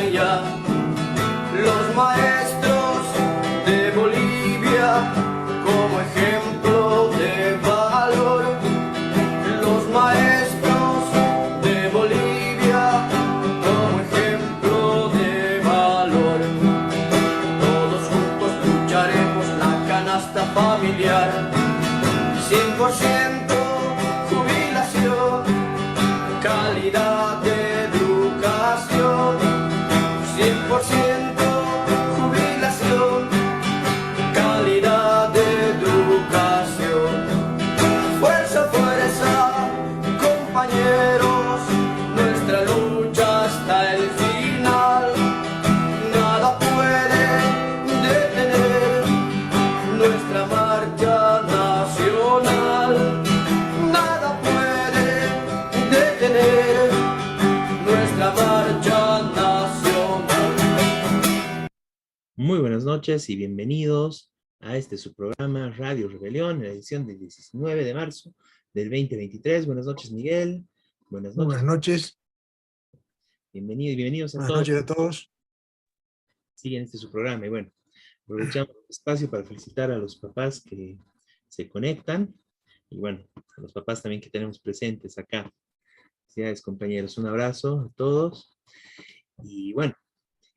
María. Los maestros de Bolivia como ejemplo de valor. Los maestros de Bolivia como ejemplo de valor. Todos juntos lucharemos la canasta familiar. 100% jubilación, calidad de educación. 100% jubilación, calidad de educación. Fuerza, fuerza, compañeros, nuestra lucha hasta el final. Nada puede detener nuestra marcha nacional. Nada puede detener nuestra marcha nacional. Muy buenas noches y bienvenidos a su programa Radio Rebelión, en la edición del 19 de marzo del 2023. Buenas noches, Miguel. Buenas noches. Buenas noches. Bienvenidos y bienvenidos a Buenas todos. noches a todos. Siguen su programa y bueno, aprovechamos el espacio para felicitar a los papás que se conectan y bueno, a los papás también que tenemos presentes acá. Felicidades, compañeros. Un abrazo a todos y bueno,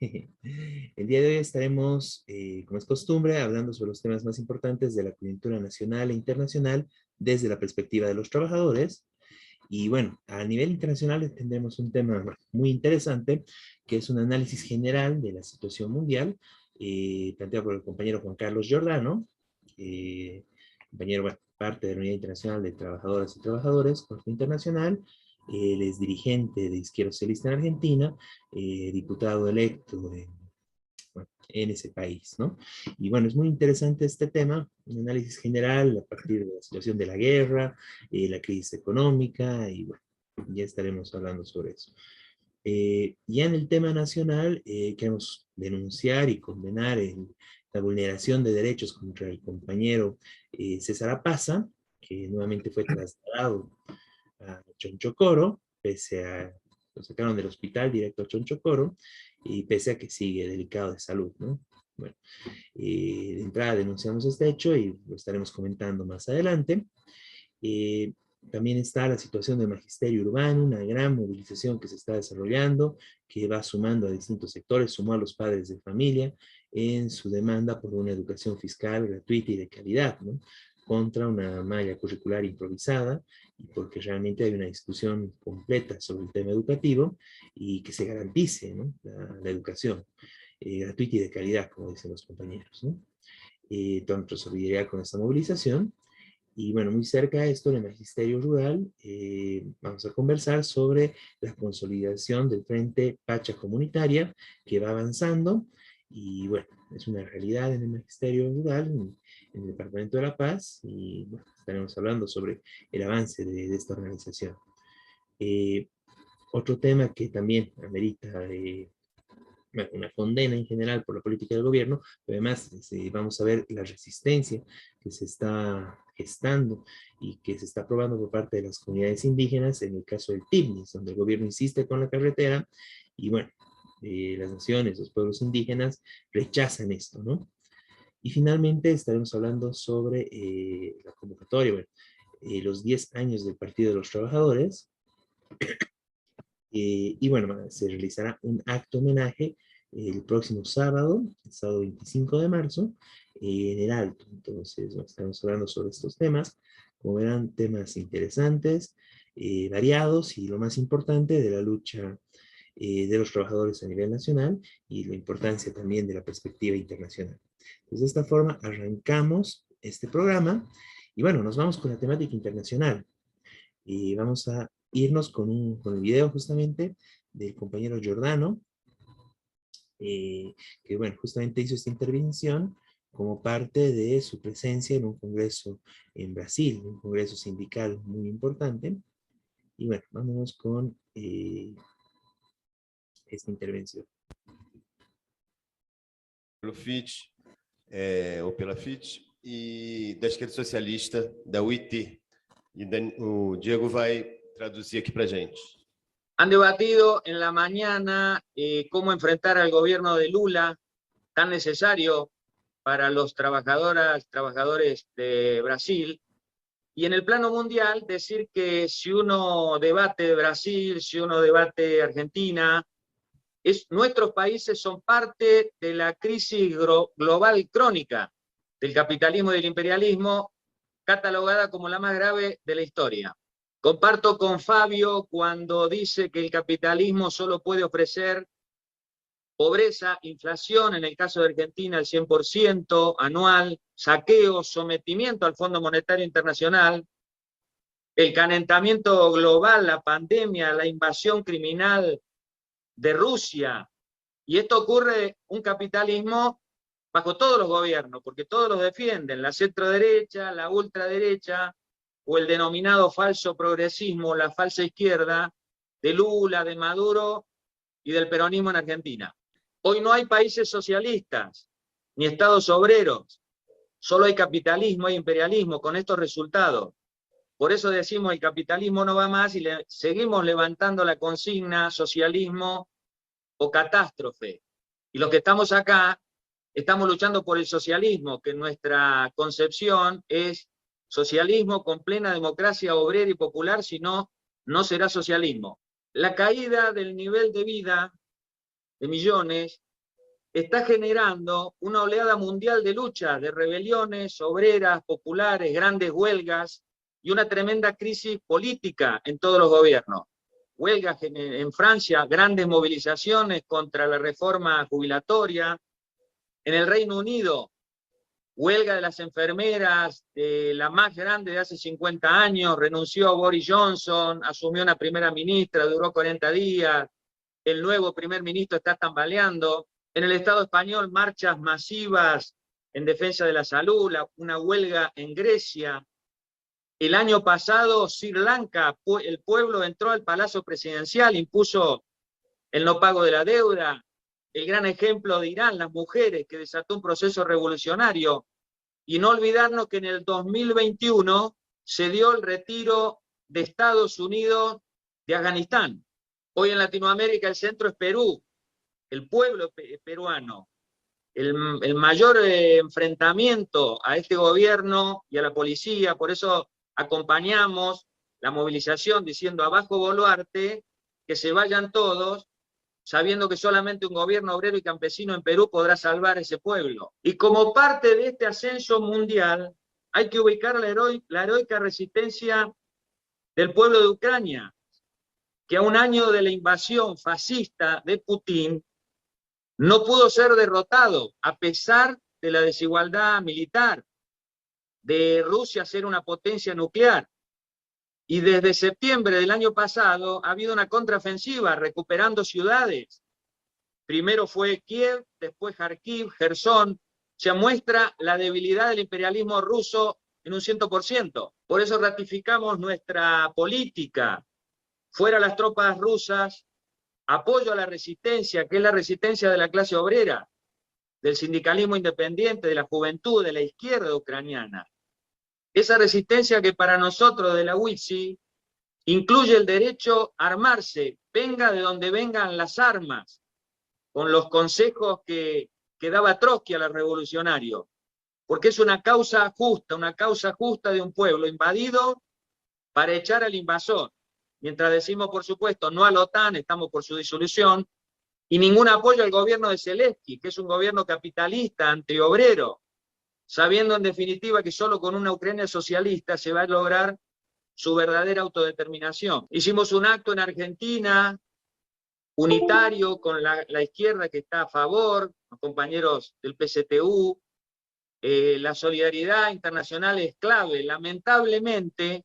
el día de hoy estaremos, como es costumbre, hablando sobre los temas más importantes de la coyuntura nacional e internacional desde la perspectiva de los trabajadores. Y bueno, a nivel internacional tendremos un tema muy interesante, que es un análisis general de la situación mundial, planteado por el compañero Juan Carlos Giordano, compañero, bueno, parte de la Unidad Internacional de Trabajadoras y Trabajadores, Corte Internacional. Él es dirigente de Izquierda Socialista en Argentina, diputado electo en ese país, ¿no? Y bueno, es muy interesante este tema, un análisis general a partir de la situación de la guerra, la crisis económica, y bueno, ya estaremos hablando sobre eso. Ya en el tema nacional, queremos denunciar y condenar la vulneración de derechos contra el compañero César Apaza, que nuevamente fue trasladado a Chonchocoro, pese a lo sacaron del hospital directo a Chonchocoro, y pese a que sigue delicado de salud, ¿no? Bueno, de entrada denunciamos este hecho y lo estaremos comentando más adelante. También está la situación del magisterio urbano, una gran movilización que se está desarrollando, que va sumando a distintos sectores, sumó a los padres de familia en su demanda por una educación fiscal gratuita y de calidad, ¿no? Contra una malla curricular improvisada, y porque realmente hay una discusión completa sobre el tema educativo y que se garantice, ¿no? la educación gratuita y de calidad, como dicen los compañeros, ¿no? Toda nuestra solidaridad con esta movilización. Y bueno, muy cerca de esto, en el Magisterio Rural, vamos a conversar sobre la consolidación del Frente Pacha Comunitaria, que va avanzando, y bueno, es una realidad en el Magisterio Rural, en el Departamento de La Paz, y bueno, estaremos hablando sobre el avance de esta organización. Otro tema que también amerita una condena en general por la política del gobierno, pero además vamos a ver la resistencia que se está gestando y que se está aprobando por parte de las comunidades indígenas en el caso del TIBNIS, donde el gobierno insiste con la carretera y bueno, las naciones, los pueblos indígenas rechazan esto, ¿no? Y finalmente estaremos hablando sobre la convocatoria, bueno, los 10 años del Partido de los Trabajadores, y bueno, se realizará un acto homenaje el próximo sábado, el sábado 25 de marzo, en el Alto. Entonces, bueno, estamos hablando sobre estos temas, como verán, temas interesantes, variados, y lo más importante, de la lucha de los trabajadores a nivel nacional, y la importancia también de la perspectiva internacional. Entonces, de esta forma, arrancamos este programa, y bueno, nos vamos con la temática internacional. Y vamos a irnos con el video justamente del compañero Giordano, que bueno, justamente hizo esta intervención como parte de su presencia en un congreso en Brasil, un congreso sindical muy importante. Y bueno, vámonos con esta intervención. Pelo FIT, ou pela FIT, e da Esquerda Socialista, da UIT. E o Diego vai traduzir aqui para a gente. Han debatido en la mañana cómo enfrentar al gobierno de Lula, tan necesario para los trabajadores de Brasil. Y en el plano mundial, decir que si uno debate Brasil, si uno debate Argentina, nuestros países son parte de la crisis global crónica del capitalismo y del imperialismo, catalogada como la más grave de la historia. Comparto con Fabio cuando dice que el capitalismo solo puede ofrecer pobreza, inflación, en el caso de Argentina el 100% anual, saqueo, sometimiento al Fondo Monetario Internacional, el calentamiento global, la pandemia, la invasión criminal de Rusia. Y esto ocurre un capitalismo bajo todos los gobiernos, porque todos los defienden, la centroderecha, la ultraderecha, o el denominado falso progresismo, la falsa izquierda, de Lula, de Maduro y del peronismo en Argentina. Hoy no hay países socialistas, ni estados obreros, solo hay capitalismo, hay imperialismo, con estos resultados. Por eso decimos el capitalismo no va más y seguimos levantando la consigna socialismo o catástrofe. Y los que estamos acá, estamos luchando por el socialismo, que nuestra concepción es socialismo con plena democracia obrera y popular, si no, no será socialismo. La caída del nivel de vida de millones está generando una oleada mundial de luchas, de rebeliones obreras, populares, grandes huelgas y una tremenda crisis política en todos los gobiernos. Huelgas en Francia, grandes movilizaciones contra la reforma jubilatoria. En el Reino Unido, huelga de las enfermeras, la más grande de hace 50 años, renunció Boris Johnson, asumió una primera ministra, duró 40 días, el nuevo primer ministro está tambaleando. En el Estado español, marchas masivas en defensa de la salud, una huelga en Grecia. El año pasado, Sri Lanka, el pueblo entró al Palacio Presidencial, impuso el no pago de la deuda. El gran ejemplo de Irán, las mujeres, que desató un proceso revolucionario. Y no olvidarnos que en el 2021 se dio el retiro de Estados Unidos de Afganistán. Hoy en Latinoamérica el centro es Perú, el pueblo peruano. El mayor enfrentamiento a este gobierno y a la policía, por eso acompañamos la movilización diciendo abajo Boluarte, que se vayan todos, sabiendo que solamente un gobierno obrero y campesino en Perú podrá salvar ese pueblo. Y como parte de este ascenso mundial, hay que ubicar la heroica resistencia del pueblo de Ucrania, que a un año de la invasión fascista de Putin no pudo ser derrotado, a pesar de la desigualdad militar, de Rusia ser una potencia nuclear. Y desde septiembre del año pasado ha habido una contraofensiva recuperando ciudades. Primero fue Kiev, después Kharkiv, Gerson. Se muestra la debilidad del imperialismo ruso en un 100%. Por eso ratificamos nuestra política. Fuera las tropas rusas, apoyo a la resistencia, que es la resistencia de la clase obrera, del sindicalismo independiente, de la juventud, de la izquierda ucraniana. Esa resistencia que para nosotros de la UITSI incluye el derecho a armarse, venga de donde vengan las armas, con los consejos que daba Trotsky a los revolucionarios, porque es una causa justa de un pueblo invadido para echar al invasor. Mientras decimos, por supuesto, no a la OTAN, estamos por su disolución, y ningún apoyo al gobierno de Zelensky, que es un gobierno capitalista, antiobrero, sabiendo en definitiva que solo con una Ucrania socialista se va a lograr su verdadera autodeterminación. Hicimos un acto en Argentina, unitario, con la izquierda que está a favor, los compañeros del PCTU. La solidaridad internacional es clave. Lamentablemente,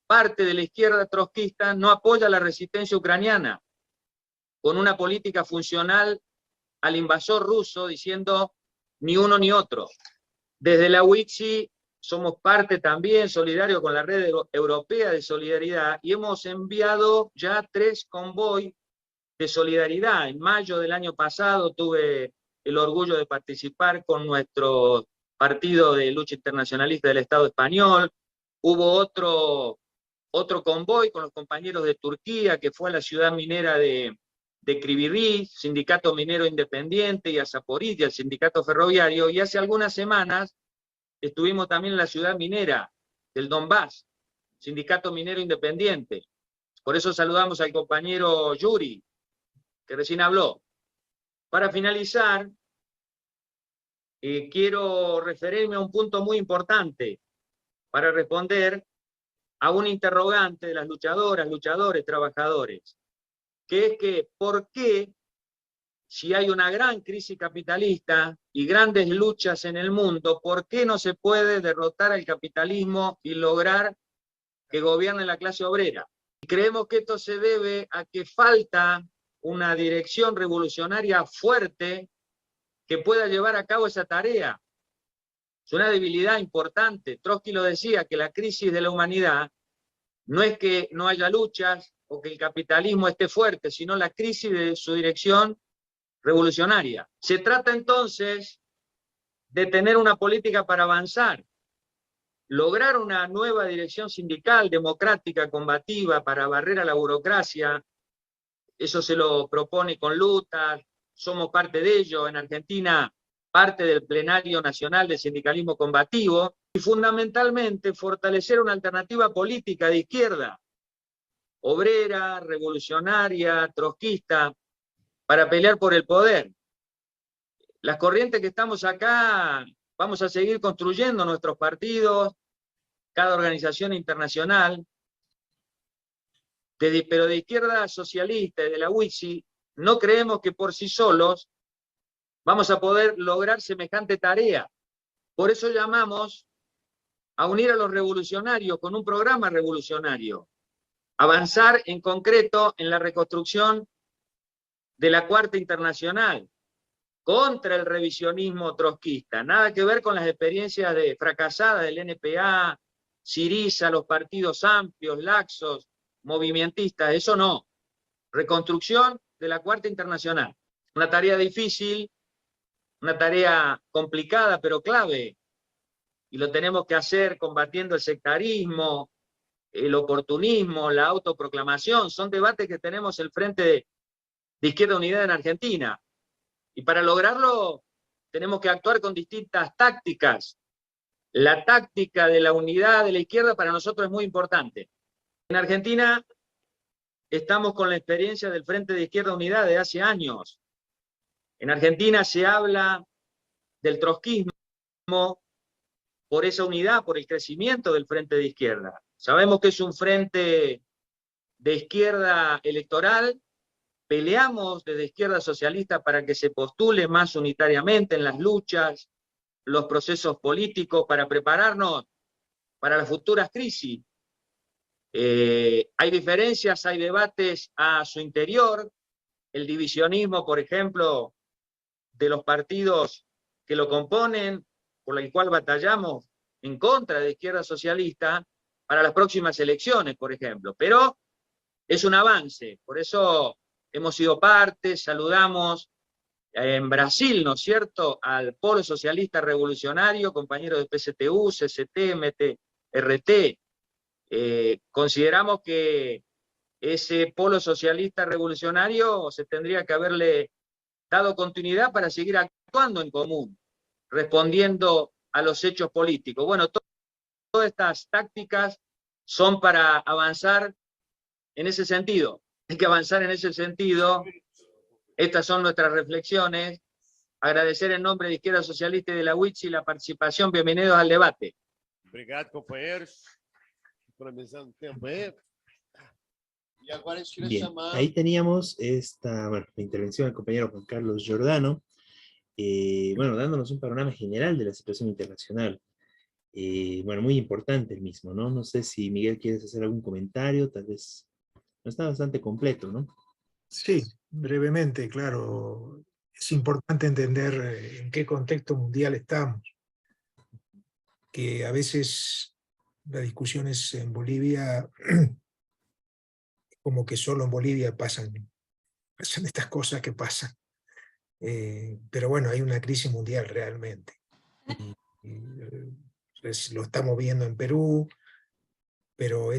parte de la izquierda trotskista no apoya la resistencia ucraniana, con una política funcional al invasor ruso, diciendo ni uno ni otro. Desde la UITSI somos parte también, solidario con la red europea de solidaridad, y hemos enviado ya 3 convoys de solidaridad. En mayo del año pasado tuve el orgullo de participar con nuestro partido de lucha internacionalista del Estado español. Hubo otro otro convoy con los compañeros de Turquía que fue a la ciudad minera de Krivirí, Sindicato Minero Independiente, y a Zaporizhia, el sindicato ferroviario, y hace algunas semanas estuvimos también en la ciudad minera del Donbass, Sindicato Minero Independiente. Por eso saludamos al compañero Yuri, que recién habló. Para finalizar, quiero referirme a un punto muy importante para responder a un interrogante de las luchadoras, luchadores, trabajadores, que es que ¿por qué, si hay una gran crisis capitalista y grandes luchas en el mundo, por qué no se puede derrotar al capitalismo y lograr que gobierne la clase obrera? Y creemos que esto se debe a que falta una dirección revolucionaria fuerte que pueda llevar a cabo esa tarea. Es una debilidad importante. Trotsky lo decía, que la crisis de la humanidad no es que no haya luchas o que el capitalismo esté fuerte, sino la crisis de su dirección revolucionaria. Se trata entonces de tener una política para avanzar, lograr una nueva dirección sindical, democrática, combativa, para barrer a la burocracia. Eso se lo propone con Lutas, somos parte de ello. En Argentina, parte del plenario nacional de sindicalismo combativo, y fundamentalmente fortalecer una alternativa política de izquierda, obrera, revolucionaria, trotskista, para pelear por el poder. Las corrientes que estamos acá, vamos a seguir construyendo nuestros partidos, cada organización internacional, pero de izquierda socialista y de la UISI, no creemos que por sí solos vamos a poder lograr semejante tarea. Por eso llamamos a unir a los revolucionarios con un programa revolucionario, avanzar en concreto en la reconstrucción de la Cuarta Internacional, contra el revisionismo trotskista, nada que ver con las experiencias fracasadas del NPA, Syriza, los partidos amplios, laxos, movimentistas, eso no. Reconstrucción de la Cuarta Internacional. Una tarea difícil, una tarea complicada, pero clave. Y lo tenemos que hacer combatiendo el sectarismo, el oportunismo, la autoproclamación. Son debates que tenemos el Frente de Izquierda Unida en Argentina. Y para lograrlo tenemos que actuar con distintas tácticas. La táctica de la unidad de la izquierda para nosotros es muy importante. En Argentina estamos con la experiencia del Frente de Izquierda Unidad de hace años. En Argentina se habla del trotskismo por esa unidad, por el crecimiento del Frente de Izquierda. Sabemos que es un frente de izquierda electoral. Peleamos desde izquierda socialista para que se postule más unitariamente en las luchas, los procesos políticos, para prepararnos para las futuras crisis. Hay diferencias, hay debates a su interior, el divisionismo, por ejemplo, de los partidos que lo componen, por el cual batallamos en contra de izquierda socialista para las próximas elecciones, por ejemplo. Pero es un avance, por eso hemos sido parte, saludamos en Brasil, ¿no es cierto?, al Polo Socialista Revolucionario, compañeros de PCTU, CCT, MT, RT. Consideramos que ese Polo Socialista Revolucionario se tendría que haberle dado continuidad para seguir actuando en común, respondiendo a los hechos políticos. Bueno, todas estas tácticas son para avanzar en ese sentido. Hay que avanzar en ese sentido. Estas son nuestras reflexiones. Agradecer en nombre de Izquierda Socialista y de la UITSI la participación. Bienvenidos al debate. Obrigado, companheiros. Economizando tempo aí. E agora a gente queria Bien, chamar. ahí teníamos la intervención del compañero Juan Carlos Giordano, dándonos un panorama general de la situación internacional. Muy importante el mismo, ¿no? No sé si Miguel quieres hacer algún comentario, tal vez no está bastante completo, ¿no? Sí, brevemente, claro. Es importante entender en qué contexto mundial estamos. Que a veces las discusiones en Bolivia, como que solo en Bolivia pasan estas cosas que pasan. Pero bueno, hay una crisis mundial realmente. Lo estamos viendo en Perú, pero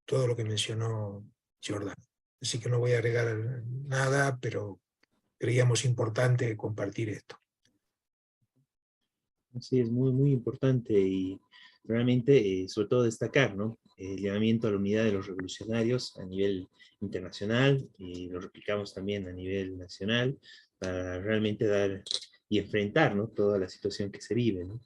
todo lo que mencionó Jordan. Así que no voy a agregar nada, pero creíamos importante compartir esto. Sí, es muy, muy importante y realmente, sobre todo destacar, ¿no? El llamamiento a la unidad de los revolucionarios a nivel internacional y lo replicamos también a nivel nacional para realmente dar y enfrentar, ¿no? Toda la situación que se vive, ¿no?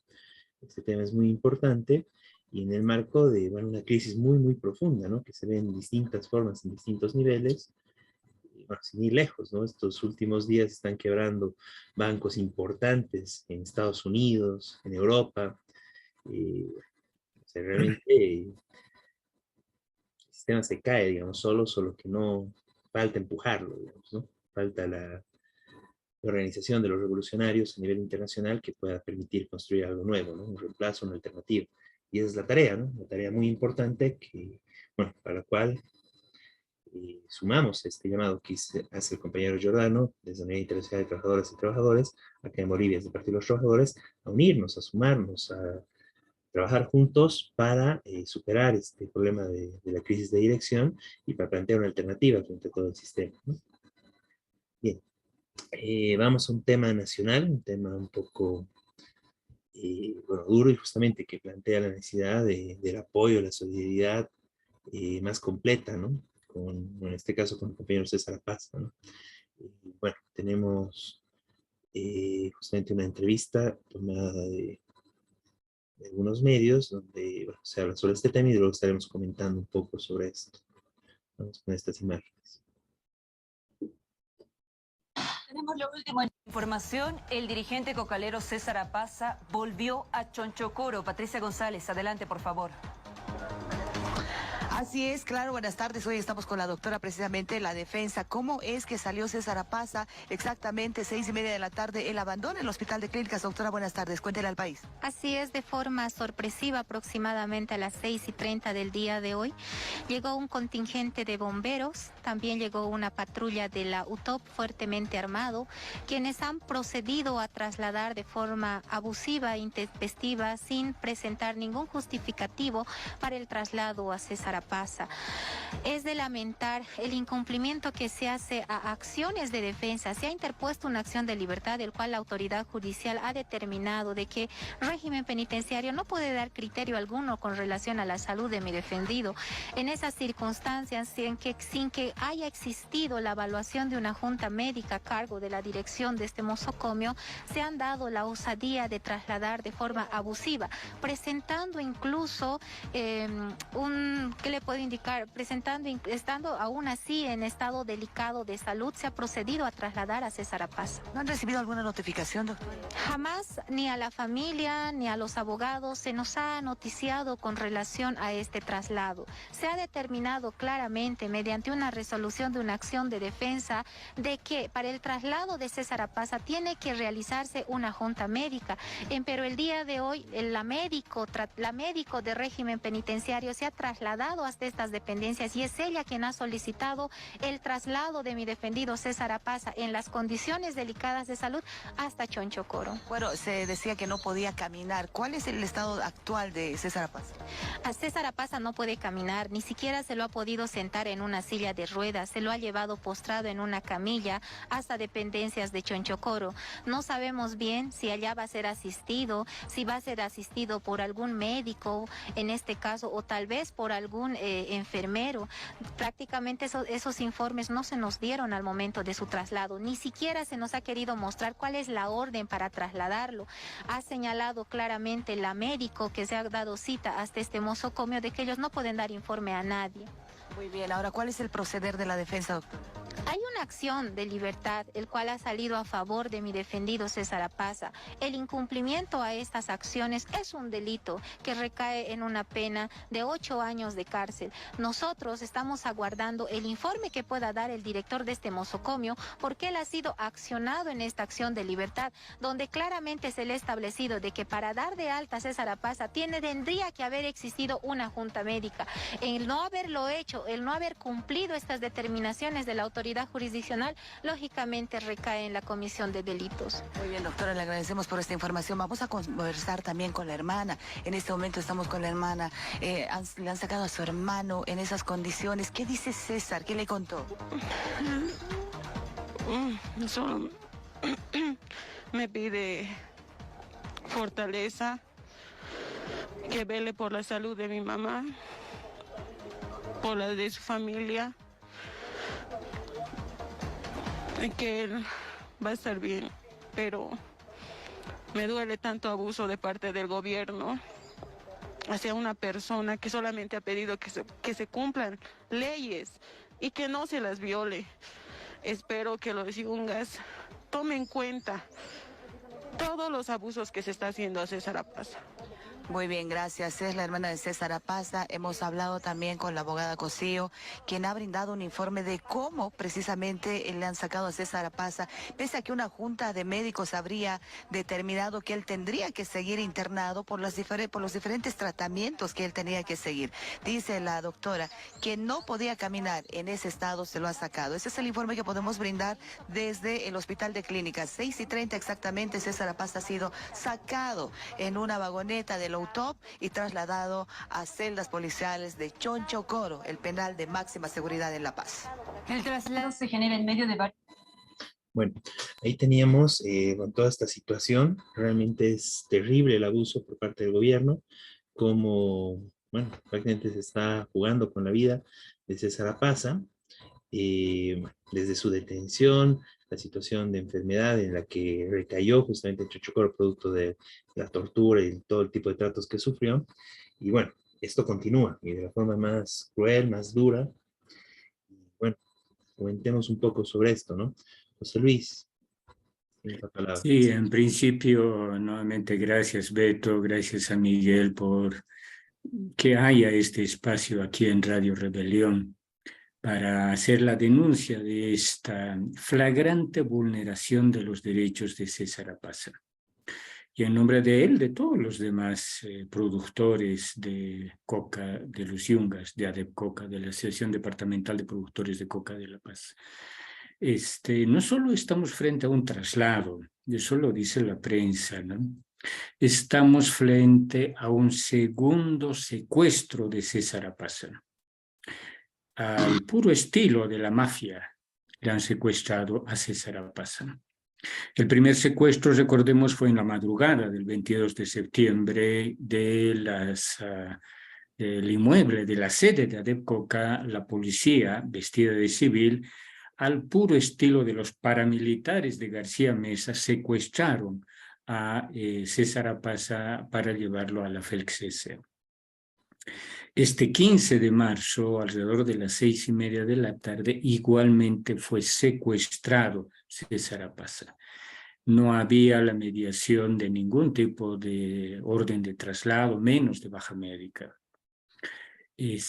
Este tema es muy importante y en el marco de, bueno, una crisis muy, muy profunda, ¿no? Que se ve en distintas formas, en distintos niveles. Bueno, sin ir lejos, ¿no? Estos últimos días están quebrando bancos importantes en Estados Unidos, en Europa. O sea, realmente el sistema se cae, digamos, solo que no falta empujarlo, digamos, ¿no? Falta la organización de los revolucionarios a nivel internacional que pueda permitir construir algo nuevo, ¿no? Un reemplazo, una alternativa. Y esa es la tarea, ¿no? Una tarea muy importante que, bueno, para la cual sumamos este llamado que hace el compañero Giordano desde la Unidad Internacional de Trabajadoras y Trabajadores, acá en Bolivia, desde el Partido de los Trabajadores, a unirnos, a sumarnos, a trabajar juntos para superar este problema de la crisis de dirección y para plantear una alternativa frente a todo el sistema, ¿no? Bien, vamos a un tema nacional, un tema un poco bueno, duro y justamente que plantea la necesidad del apoyo, la solidaridad más completa, ¿no? En este caso con el compañero César Paz, ¿no? Bueno, tenemos justamente una entrevista tomada de algunos medios donde bueno, se habla sobre este tema y luego estaremos comentando un poco sobre esto. Vamos con estas imágenes. Tenemos la última información. El dirigente cocalero César Apaza volvió a Chonchocoro. Patricia González, adelante, por favor. Así es, claro, buenas tardes. Hoy estamos con la doctora precisamente la defensa. ¿Cómo es que salió César Apaza? Exactamente 6:30 de la tarde. Él abandona el Hospital de Clínicas. Doctora, buenas tardes. Cuéntele al país. Así es, de forma sorpresiva, aproximadamente a las 6:30 del día de hoy, llegó un contingente de bomberos, también llegó una patrulla de la UTOP fuertemente armado, quienes han procedido a trasladar de forma abusiva e intempestiva, sin presentar ningún justificativo para el traslado a César Apaza. Es de lamentar el incumplimiento que se hace a acciones de defensa. Se ha interpuesto una acción de libertad, del cual la autoridad judicial ha determinado de que el régimen penitenciario no puede dar criterio alguno con relación a la salud de mi defendido. En esas circunstancias, sin que haya existido la evaluación de una junta médica a cargo de la dirección de este mosocomio, se han dado la osadía de trasladar de forma abusiva, presentando incluso ¿qué le puedo indicar? Estando aún así en estado delicado de salud, se ha procedido a trasladar a César Apaza. ¿No han recibido alguna notificación, doctor? Jamás, ni a la familia, ni a los abogados, se nos ha noticiado con relación a este traslado. Se ha determinado claramente, mediante una resolución de una acción de defensa, de que para el traslado de César Apaza tiene que realizarse una junta médica. Pero el día de hoy, la médico de régimen penitenciario se ha trasladado hasta estas dependencias y es ella quien ha solicitado el traslado de mi defendido César Apaza en las condiciones delicadas de salud hasta Chonchocoro. Bueno, se decía que no podía caminar. ¿Cuál es el estado actual de César Apaza? A César Apaza no puede caminar, ni siquiera se lo ha podido sentar en una silla de ruedas, se lo ha llevado postrado en una camilla hasta dependencias de Chonchocoro. No sabemos bien si allá va a ser asistido, si va a ser asistido por algún médico en este caso, o tal vez por algún enfermero. Prácticamente esos informes no se nos dieron al momento de su traslado, ni siquiera se nos ha querido mostrar cuál es la orden para trasladarlo. Ha señalado claramente la médico que se ha dado cita hasta este mosocomio de que ellos no pueden dar informe a nadie. Muy bien, ahora, ¿cuál es el proceder de la defensa, doctor? Hay una acción de libertad, el cual ha salido a favor de mi defendido César Apaza. El incumplimiento a estas acciones es un delito que recae en una pena de 8 años de cárcel. Nosotros estamos aguardando el informe que pueda dar el director de este mosocomio, porque él ha sido accionado en esta acción de libertad, donde claramente se le ha establecido de que para dar de alta a César Apaza tendría que haber existido una junta médica. El no haberlo hecho, el no haber cumplido estas determinaciones de la autoridad autoridad jurisdiccional, lógicamente recae en la comisión de delitos. Muy bien, doctora, le agradecemos por esta información. Vamos a conversar también con la hermana. En este momento estamos con la hermana. Le han sacado a su hermano en esas condiciones. ¿Qué dice César? ¿Qué le contó? Solo me pide fortaleza, que vele por la salud de mi mamá, por la de su familia, y que él va a estar bien, pero me duele tanto abuso de parte del gobierno hacia una persona que solamente ha pedido que se cumplan leyes y que no se las viole. Espero que los yungas tomen en cuenta todos los abusos que se está haciendo a César Apaza. Muy bien, gracias. Es la hermana de César Apaza. Hemos hablado también con la abogada Cosío, quien ha brindado un informe de cómo precisamente le han sacado a César Apaza, pese a que una junta de médicos habría determinado que él tendría que seguir internado por los diferentes tratamientos que él tenía que seguir. Dice la doctora que no podía caminar, en ese estado se lo ha sacado. Ese es el informe que podemos brindar desde el Hospital de Clínicas. 6:30 exactamente, César Apaza ha sido sacado en una vagoneta de UTOP y trasladado a celdas policiales de Chonchocoro, el penal de máxima seguridad en La Paz. El traslado se genera en medio de varios... Bueno, ahí teníamos con toda esta situación. Realmente es terrible el abuso por parte del gobierno, como, bueno, prácticamente se está jugando con la vida de César Apaza, desde su detención, la situación de enfermedad en la que recayó justamente en Chonchocoro producto de la tortura y todo el tipo de tratos que sufrió. Y bueno, esto continúa y de la forma más cruel, más dura. Y bueno, comentemos un poco sobre esto, ¿no? José Luis, tienes la palabra. Sí, en principio, nuevamente gracias Beto, gracias a Miguel por que haya este espacio aquí en Radio Rebelión para hacer la denuncia de esta flagrante vulneración de los derechos de César Apaza. Y en nombre de él, de todos los demás productores de coca, de los yungas, de ADEPCOCA, de la Asociación Departamental de Productores de Coca de La Paz. No solo estamos frente a un traslado, eso lo dice la prensa, ¿no? Estamos frente a un segundo secuestro de César Apaza. Al puro estilo de la mafia le han secuestrado a César Apaza. El primer secuestro, recordemos, fue en la madrugada del 22 de septiembre del inmueble de la sede de ADEPCOCA. La policía, vestida de civil, al puro estilo de los paramilitares de García Mesa, secuestraron a César Apaza para llevarlo a la FELCSESE. Este 15 de marzo, alrededor de las 6:30 de la tarde, igualmente fue secuestrado César Apaza. No había la mediación de ningún tipo de orden de traslado, menos de baja médica. Y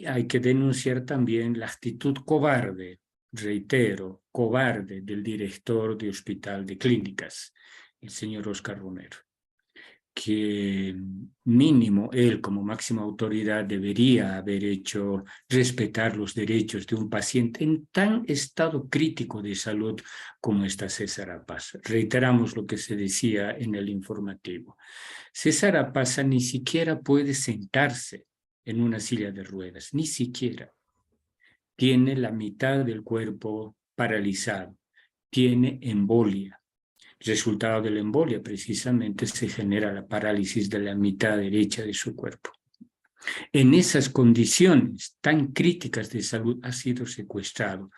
hay que denunciar también la actitud cobarde, reitero, cobarde del director de Hospital de Clínicas, el señor Oscar Romero, que mínimo él como máxima autoridad debería haber hecho respetar los derechos de un paciente en tan estado crítico de salud como está César Apaza. Reiteramos lo que se decía en el informativo. César Apaza ni siquiera puede sentarse en una silla de ruedas, ni siquiera. Tiene la mitad del cuerpo paralizado, tiene embolia. Resultado de la embolia, precisamente, se genera la parálisis de la mitad derecha de su cuerpo. En esas condiciones tan críticas de salud ha sido secuestrado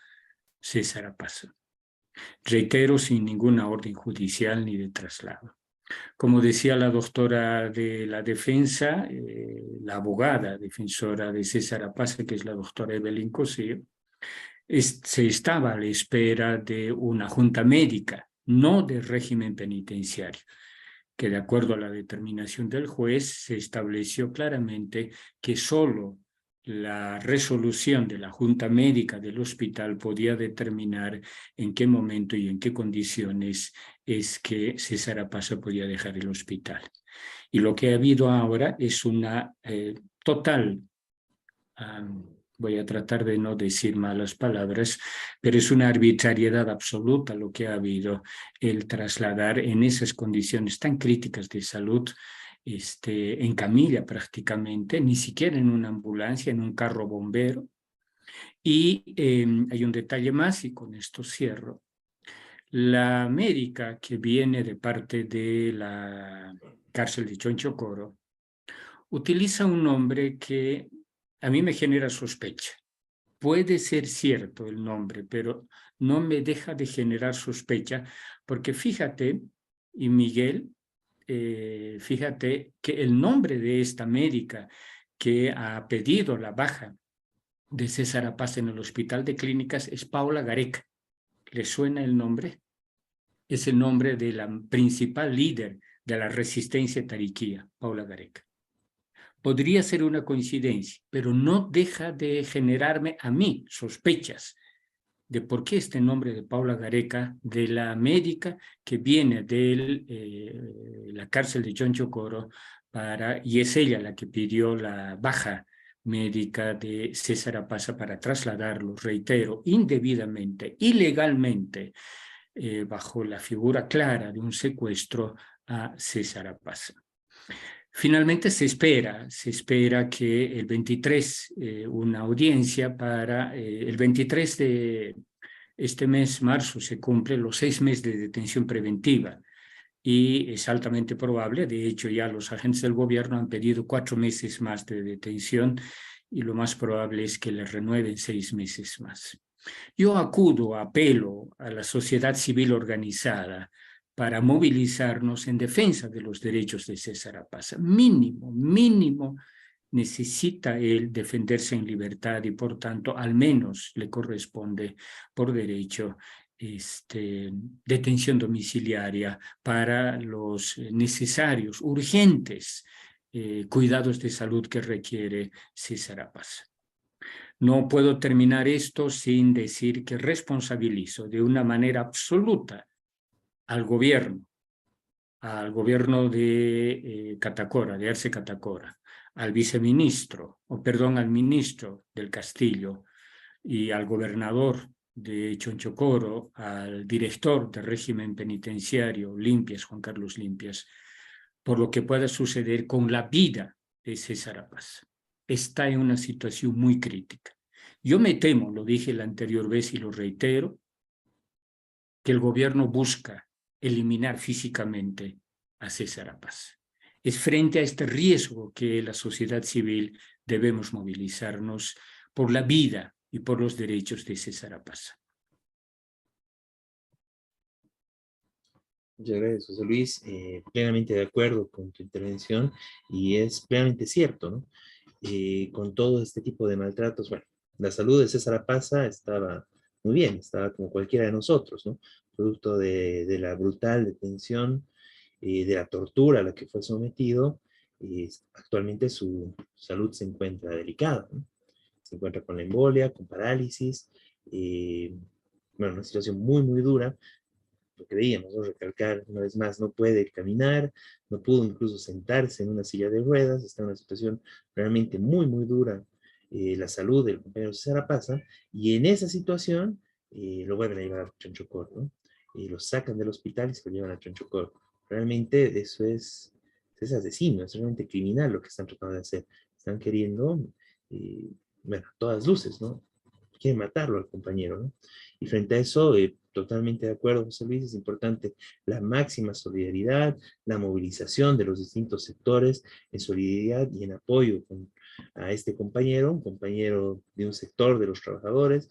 César Apaza. Reitero, sin ninguna orden judicial ni de traslado. Como decía la doctora de la defensa, la abogada defensora de César Apaza, que es la doctora Evelyn Cosío, se estaba a la espera de una junta médica, no de régimen penitenciario, que de acuerdo a la determinación del juez se estableció claramente que solo la resolución de la junta médica del hospital podía determinar en qué momento y en qué condiciones es que César Apaza podía dejar el hospital. Y lo que ha habido ahora es una total voy a tratar de no decir malas palabras, pero es una arbitrariedad absoluta lo que ha habido, el trasladar en esas condiciones tan críticas de salud, en camilla prácticamente, ni siquiera en una ambulancia, en un carro bombero. Y hay un detalle más, y con esto cierro. La médica que viene de parte de la cárcel de Chonchocoro utiliza un nombre que a mí me genera sospecha. Puede ser cierto el nombre, pero no me deja de generar sospecha, porque fíjate, y Miguel, fíjate que el nombre de esta médica que ha pedido la baja de César Apaz en el Hospital de Clínicas es Paula Gareca. ¿Le suena el nombre? Es el nombre de la principal líder de la resistencia tariquía, Paula Gareca. Podría ser una coincidencia, pero no deja de generarme a mí sospechas de por qué este nombre de Paula Gareca, de la médica que viene de la cárcel de Chonchocoro, y es ella la que pidió la baja médica de César Apaz para trasladarlo, reitero, indebidamente, ilegalmente, bajo la figura clara de un secuestro a César Apaz. Finalmente se espera que el 23, una audiencia para el 23 de este mes, marzo, se cumplen los 6 meses de detención preventiva y es altamente probable, de hecho ya los agentes del gobierno han pedido 4 meses más de detención y lo más probable es que le renueven 6 meses más. Yo apelo a la sociedad civil organizada para movilizarnos en defensa de los derechos de César Apaz. Mínimo necesita él defenderse en libertad y por tanto al menos le corresponde por derecho detención domiciliaria para los necesarios, urgentes cuidados de salud que requiere César Apaz. No puedo terminar esto sin decir que responsabilizo de una manera absoluta al gobierno de Catacora, de Arce Catacora, al viceministro, al ministro del Castillo y al gobernador de Chonchocoro, al director del régimen penitenciario Limpias, Juan Carlos Limpias, por lo que pueda suceder con la vida de César Apaz. Está en una situación muy crítica. Yo me temo, lo dije la anterior vez y lo reitero, que el gobierno busca eliminar físicamente a César Apaz. Es frente a este riesgo que la sociedad civil debemos movilizarnos por la vida y por los derechos de César Apaz. Muchas gracias, José Luis. Plenamente de acuerdo con tu intervención y es plenamente cierto, ¿no? Con todo este tipo de maltratos, bueno, la salud de César Apaz estaba muy bien, estaba como cualquiera de nosotros, ¿no? Producto de la brutal detención, de la tortura a la que fue sometido, actualmente su salud se encuentra delicada, ¿no? Se encuentra con la embolia, con parálisis, bueno, una situación muy dura. Lo que veíamos, ¿no? Recalcar una vez más, no puede caminar, no pudo incluso sentarse en una silla de ruedas, está en una situación realmente muy dura, la salud del compañero César Apaz, y en esa situación lo vuelven a llevar a Chonchocoro, ¿no? Lo sacan del hospital y se lo llevan a Chonchocoro. Realmente eso es asesino, es realmente criminal lo que están tratando de hacer. Están queriendo, bueno, a todas luces, ¿no? Quieren matarlo al compañero, ¿no? Y frente a eso, totalmente de acuerdo, José Luis, es importante la máxima solidaridad, la movilización de los distintos sectores en solidaridad y en apoyo a este compañero, un compañero de un sector de los trabajadores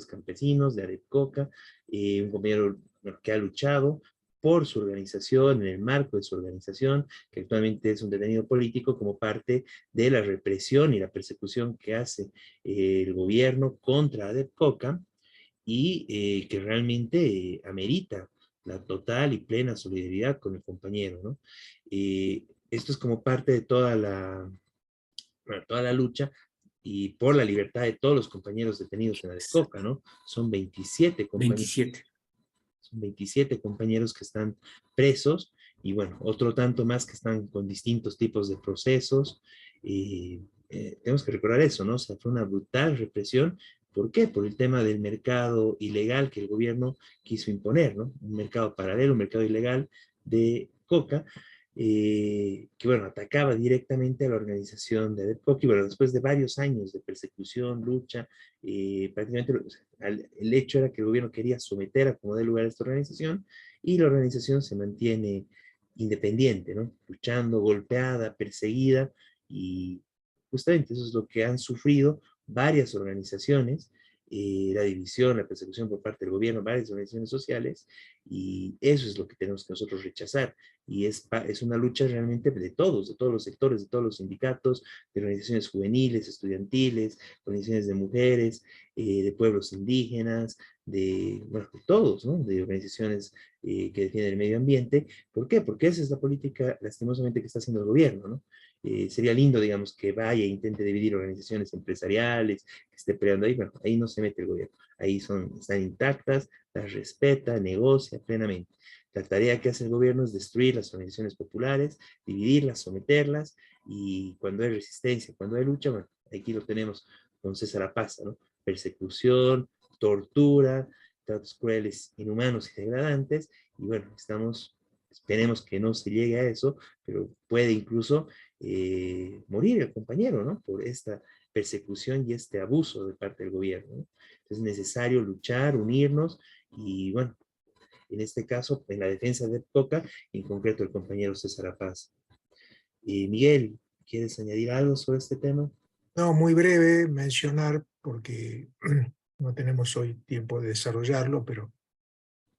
campesinos, de ADEPCOCA, un compañero, bueno, que ha luchado por su organización, en el marco de su organización, que actualmente es un detenido político como parte de la represión y la persecución que hace el gobierno contra ADEPCOCA, y que realmente amerita la total y plena solidaridad con el compañero, ¿no? Esto es como parte de toda la lucha y por la libertad de todos los compañeros detenidos en ADEPCOCA, ¿no? Son 27 compañeros. 27. Son 27 compañeros que están presos y bueno, otro tanto más que están con distintos tipos de procesos. tenemos que recordar eso, ¿no? O sea, fue una brutal represión. ¿Por qué? Por el tema del mercado ilegal que el gobierno quiso imponer, ¿no? Un mercado paralelo, un mercado ilegal de coca, que, bueno, atacaba directamente a la organización de ADEPCOC, y bueno, después de varios años de persecución, lucha, prácticamente el hecho era que el gobierno quería someter a como dé lugar a esta organización, y la organización se mantiene independiente, ¿no? Luchando, golpeada, perseguida, y justamente eso es lo que han sufrido varias organizaciones, la división, la persecución por parte del gobierno, varias organizaciones sociales, y eso es lo que tenemos que nosotros rechazar, y es una lucha realmente de todos los sectores, de todos los sindicatos, de organizaciones juveniles, estudiantiles, organizaciones de mujeres, de pueblos indígenas, bueno, de todos, ¿no? De organizaciones que defienden el medio ambiente. ¿Por qué? Porque esa es la política, lastimosamente, que está haciendo el gobierno, ¿no? Sería lindo, digamos, que vaya e intente dividir organizaciones empresariales, que esté peleando ahí. Bueno, ahí no se mete el gobierno. Ahí están intactas, las respeta, negocia plenamente. La tarea que hace el gobierno es destruir las organizaciones populares, dividirlas, someterlas, y cuando hay resistencia, cuando hay lucha, bueno, aquí lo tenemos con César Apaza, ¿no? Persecución, tortura, tratos crueles, inhumanos y degradantes, y bueno, esperemos que no se llegue a eso, pero puede incluso morir el compañero, ¿no? Por esta persecución y este abuso de parte del gobierno, ¿no? Es necesario luchar, unirnos, y bueno, en este caso, en la defensa de Coca, en concreto el compañero César Apaza. Miguel, ¿quieres añadir algo sobre este tema? No, muy breve mencionar, porque no tenemos hoy tiempo de desarrollarlo, pero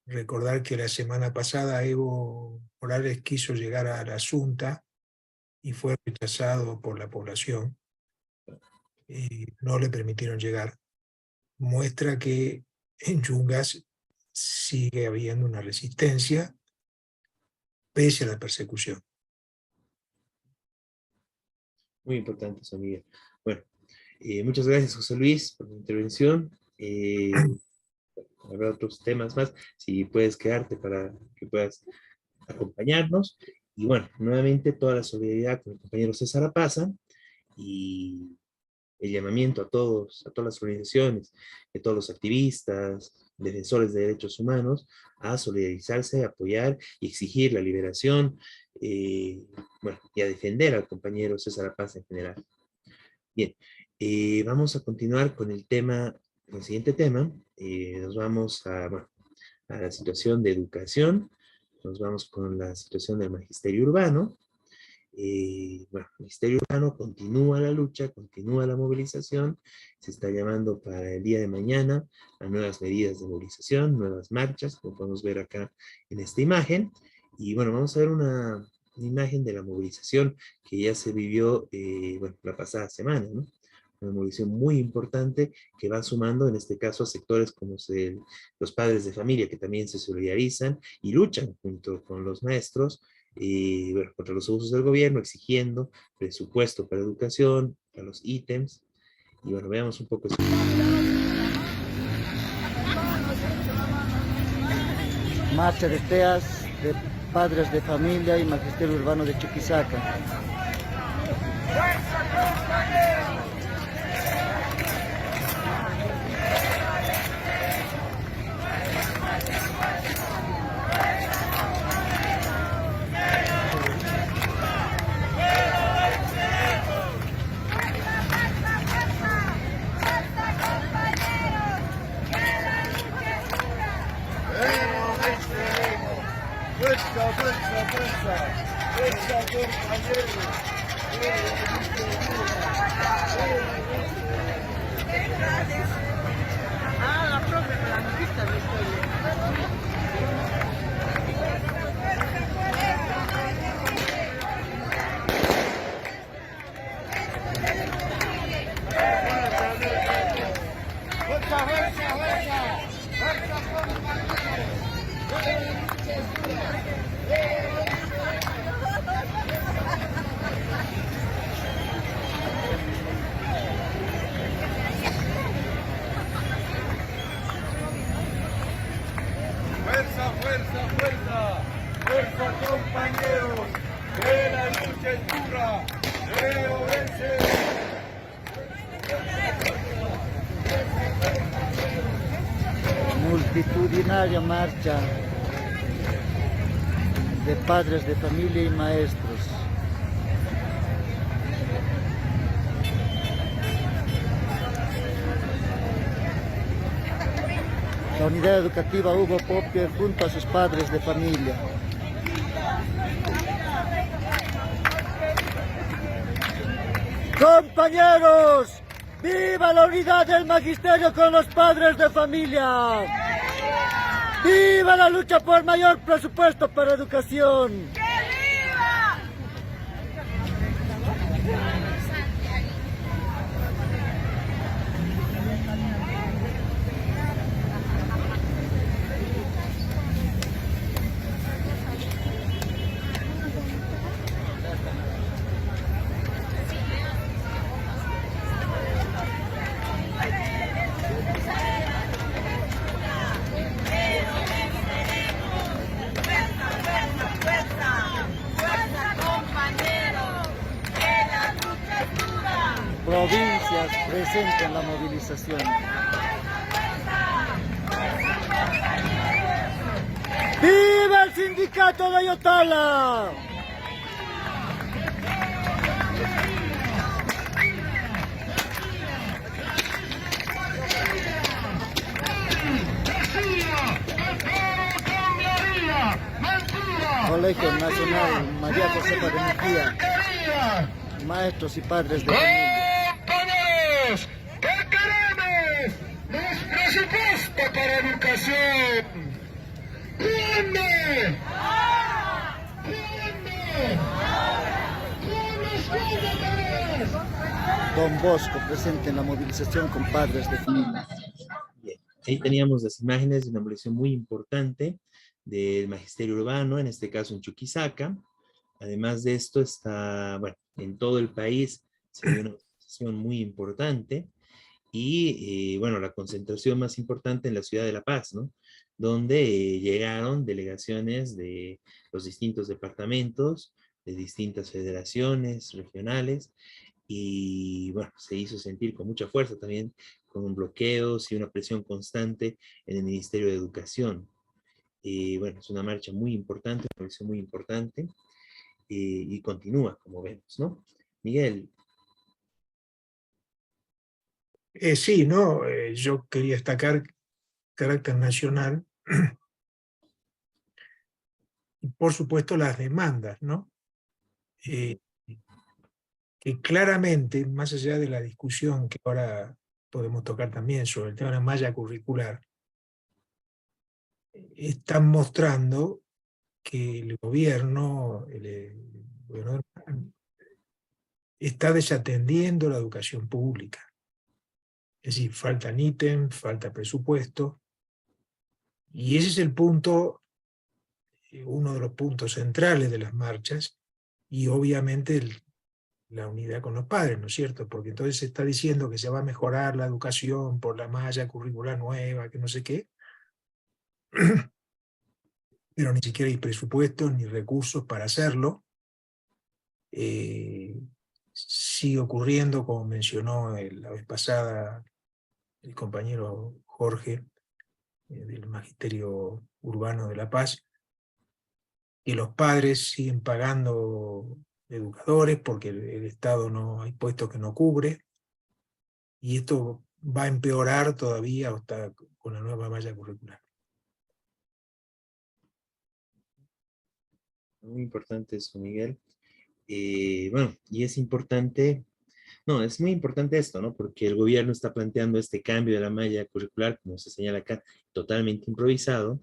recordar que la semana pasada Evo Morales quiso llegar a la Asunta y fue rechazado por la población. No le permitieron llegar. Muestra que en Yungas sigue habiendo una resistencia pese a la persecución. Muy importante eso, Miguel. Bueno, muchas gracias, José Luis, por tu intervención. Habrá otros temas más, si puedes quedarte para que puedas acompañarnos. Y bueno, nuevamente toda la solidaridad con el compañero César Apaza, y el llamamiento a todas las organizaciones, a todos los activistas, defensores de derechos humanos, a solidarizarse, a apoyar y exigir la liberación, bueno, y a defender al compañero César Apaza en general. Bien, vamos a continuar con el siguiente tema. Nos vamos bueno, a la situación de educación, nos vamos con la situación del magisterio urbano. Bueno, el Ministerio Urbano continúa la lucha, continúa la movilización, se está llamando para el día de mañana a nuevas medidas de movilización, nuevas marchas, como podemos ver acá en esta imagen. Y bueno, vamos a ver una imagen de la movilización que ya se vivió bueno, la pasada semana, ¿no? Una movilización muy importante que va sumando, en este caso, a sectores como los padres de familia, que también se solidarizan y luchan junto con los maestros, bueno, contra los abusos del gobierno, exigiendo presupuesto para educación, para los ítems. Y bueno, veamos un poco eso. Marcha de TEAS, de padres de familia y magisterio urbano de Chuquisaca. Fuerza, compañeros, que la lucha es dura, pero vence. multitudinaria marcha de padres de familia y maestros. La unidad educativa Hugo Popper junto a sus padres de familia. Compañeros, ¡viva la unidad del magisterio con los padres de familia! ¡Viva la lucha por mayor presupuesto para educación! Provincias presentes en la movilización. ¡Viva el sindicato de Ayotala! Colegio Nacional María Josefa de Mejía, maestros y padres de familia. ¡Compañeros! ¿Qué queremos? ¡Más presupuesto para educación! ¿Cuándo? ¿Cuándo? Don Bosco presente en la movilización con padres de familia. Bien, ahí teníamos las imágenes de una movilización muy importante del magisterio urbano, en este caso en Chuquisaca. Además de esto está, bueno, en todo el país se dio una movilización muy importante y, bueno, la concentración más importante en la ciudad de La Paz, ¿no? Donde llegaron delegaciones de los distintos departamentos, de distintas federaciones regionales y, bueno, se hizo sentir con mucha fuerza también, con bloqueos y una presión constante en el Ministerio de Educación. Bueno, es una marcha muy importante, una movilización muy importante. Y continúa, como vemos, ¿no? Miguel. Sí, ¿no? Yo quería destacar carácter nacional y por supuesto las demandas, ¿no? Que claramente, más allá de la discusión que ahora podemos tocar también sobre el tema de la malla curricular, están mostrando que el gobierno está desatendiendo la educación pública. Es decir, faltan ítems, falta presupuesto, y ese es el punto, uno de los puntos centrales de las marchas, y obviamente la unidad con los padres, ¿no es cierto? Porque entonces se está diciendo que se va a mejorar la educación por la malla curricular nueva, que no sé qué, pero ni siquiera hay presupuesto ni recursos para hacerlo. Sigue ocurriendo, como mencionó la vez pasada el compañero Jorge, del Magisterio Urbano de La Paz, que los padres siguen pagando educadores porque el Estado no hay puestos que no cubre, y esto va a empeorar todavía hasta con la nueva malla curricular. Muy importante eso, Miguel. Bueno, y es importante, no, es muy importante esto, ¿no? Porque el gobierno está planteando este cambio de la malla curricular, como se señala acá, totalmente improvisado,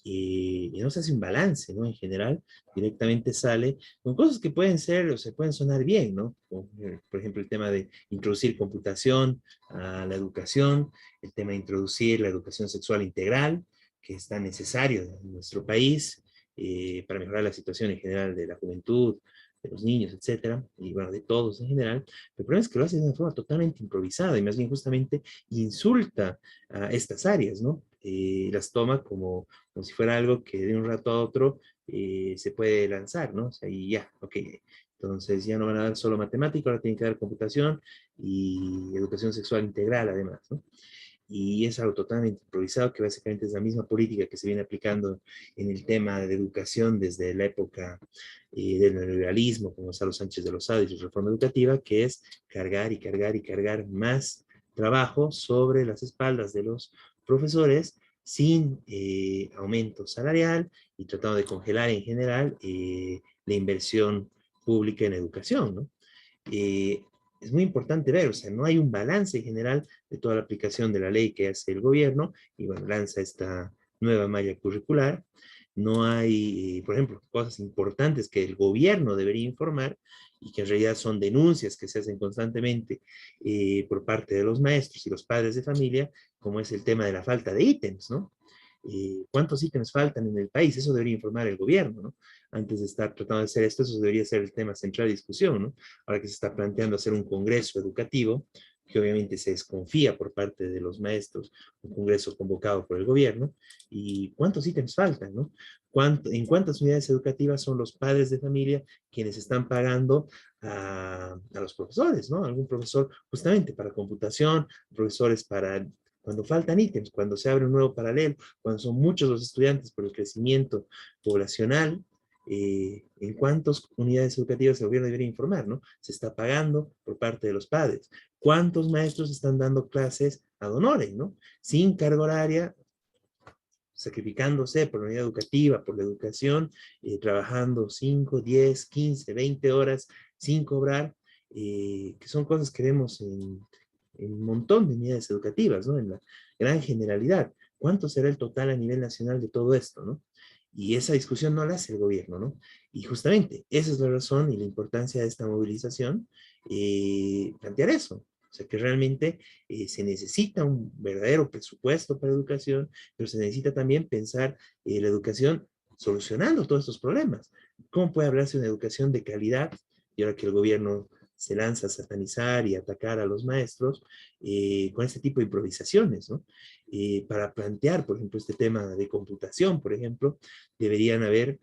y no se hace un balance, ¿no? En general, directamente sale con cosas que pueden ser o se pueden sonar bien, ¿no? Como, por ejemplo, el tema de introducir computación a la educación, el tema de introducir la educación sexual integral, que es tan necesario en nuestro país, para mejorar la situación en general de la juventud, de los niños, etcétera, y bueno, de todos en general. El problema es que lo hace de una forma totalmente improvisada y más bien justamente insulta a estas áreas, ¿no? Las toma como si fuera algo que de un rato a otro se puede lanzar, ¿no? O sea, y ya, ok. Entonces ya no van a dar solo matemática, ahora tienen que dar computación y educación sexual integral además, ¿no? y es algo totalmente improvisado, que básicamente es la misma política que se viene aplicando en el tema de educación desde la época del neoliberalismo, con Gonzalo Sánchez de Lozada y su reforma educativa, que es cargar y cargar y cargar más trabajo sobre las espaldas de los profesores sin aumento salarial y tratando de congelar en general la inversión pública en educación, ¿no? Es muy importante ver, o sea, no hay un balance general de toda la aplicación de la ley que hace el gobierno, y bueno, lanza esta nueva malla curricular. No hay, por ejemplo, cosas importantes que el gobierno debería informar y que en realidad son denuncias que se hacen constantemente por parte de los maestros y los padres de familia, como es el tema de la falta de ítems, ¿no? ¿Cuántos ítems faltan en el país? Eso debería informar el gobierno, ¿no? Antes de estar tratando de hacer esto, eso debería ser el tema central de discusión, ¿no? Ahora que se está planteando hacer un congreso educativo, que obviamente se desconfía por parte de los maestros, un congreso convocado por el gobierno, y cuántos ítems faltan, ¿no? ¿En cuántas unidades educativas son los padres de familia quienes están pagando a los profesores, ¿no? Algún profesor justamente para computación, profesores para cuando faltan ítems, cuando se abre un nuevo paralelo, cuando son muchos los estudiantes por el crecimiento poblacional, en cuántas unidades educativas el gobierno debería informar, ¿no? Se está pagando por parte de los padres. ¿Cuántos maestros están dando clases ad honorem, ¿no? Sin carga horaria, sacrificándose por la unidad educativa, por la educación, trabajando 5, 10, 15, 20 horas sin cobrar, que son cosas que vemos en un montón de unidades educativas, ¿no? En la gran generalidad. ¿Cuánto será el total a nivel nacional de todo esto, ¿no? Y esa discusión no la hace el gobierno, ¿no? Y justamente esa es la razón y la importancia de esta movilización, plantear eso. O sea, que realmente se necesita un verdadero presupuesto para educación, pero se necesita también pensar la educación solucionando todos estos problemas. ¿Cómo puede hablarse de una educación de calidad? Y ahora que el gobierno se lanza a satanizar y atacar a los maestros con este tipo de improvisaciones, ¿no? Para plantear, por ejemplo, este tema de computación, por ejemplo, deberían haber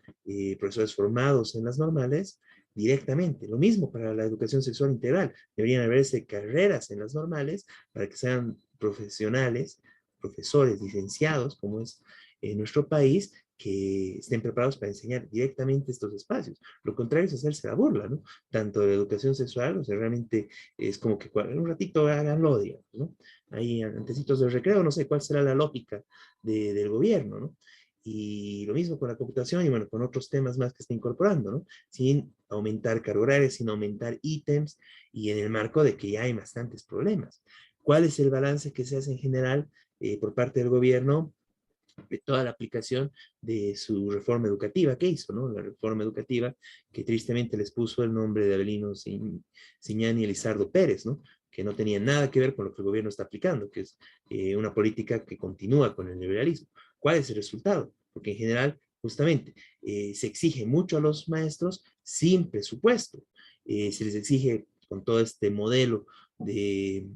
profesores formados en las normales directamente. Lo mismo para la educación sexual integral. Deberían haberse carreras en las normales para que sean profesionales, profesores licenciados, como es en nuestro país, que estén preparados para enseñar directamente estos espacios. Lo contrario es hacerse la burla, ¿no? Tanto de educación sexual, o sea, realmente es como que en un ratito háganlo, digamos, ¿no? Ahí antecitos del recreo, no sé cuál será la lógica del gobierno, ¿no? Y lo mismo con la computación y bueno, con otros temas más que está incorporando, ¿no? Sin aumentar carga horaria, sin aumentar ítems y en el marco de que ya hay bastantes problemas. ¿Cuál es el balance que se hace en general por parte del gobierno de toda la aplicación de su reforma educativa que hizo, ¿no? La reforma educativa que tristemente les puso el nombre de Avelino Ciñani y Elizardo Pérez, ¿no? Que no tenía nada que ver con lo que el gobierno está aplicando, que es una política que continúa con el liberalismo. ¿Cuál es el resultado? Porque en general, justamente, se exige mucho a los maestros sin presupuesto. Se les exige con todo este modelo de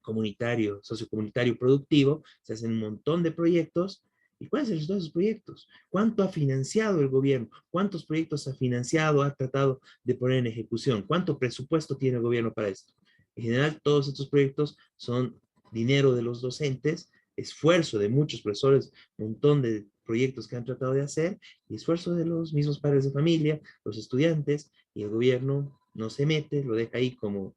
comunitario, sociocomunitario productivo, se hacen un montón de proyectos. ¿Y cuál es el resultado de esos proyectos? ¿Cuánto ha financiado el gobierno? ¿Cuántos proyectos ha financiado, ha tratado de poner en ejecución? ¿Cuánto presupuesto tiene el gobierno para esto? En general, todos estos proyectos son dinero de los docentes, esfuerzo de muchos profesores, un montón de proyectos que han tratado de hacer, y esfuerzo de los mismos padres de familia, los estudiantes, y el gobierno no se mete, lo deja ahí como,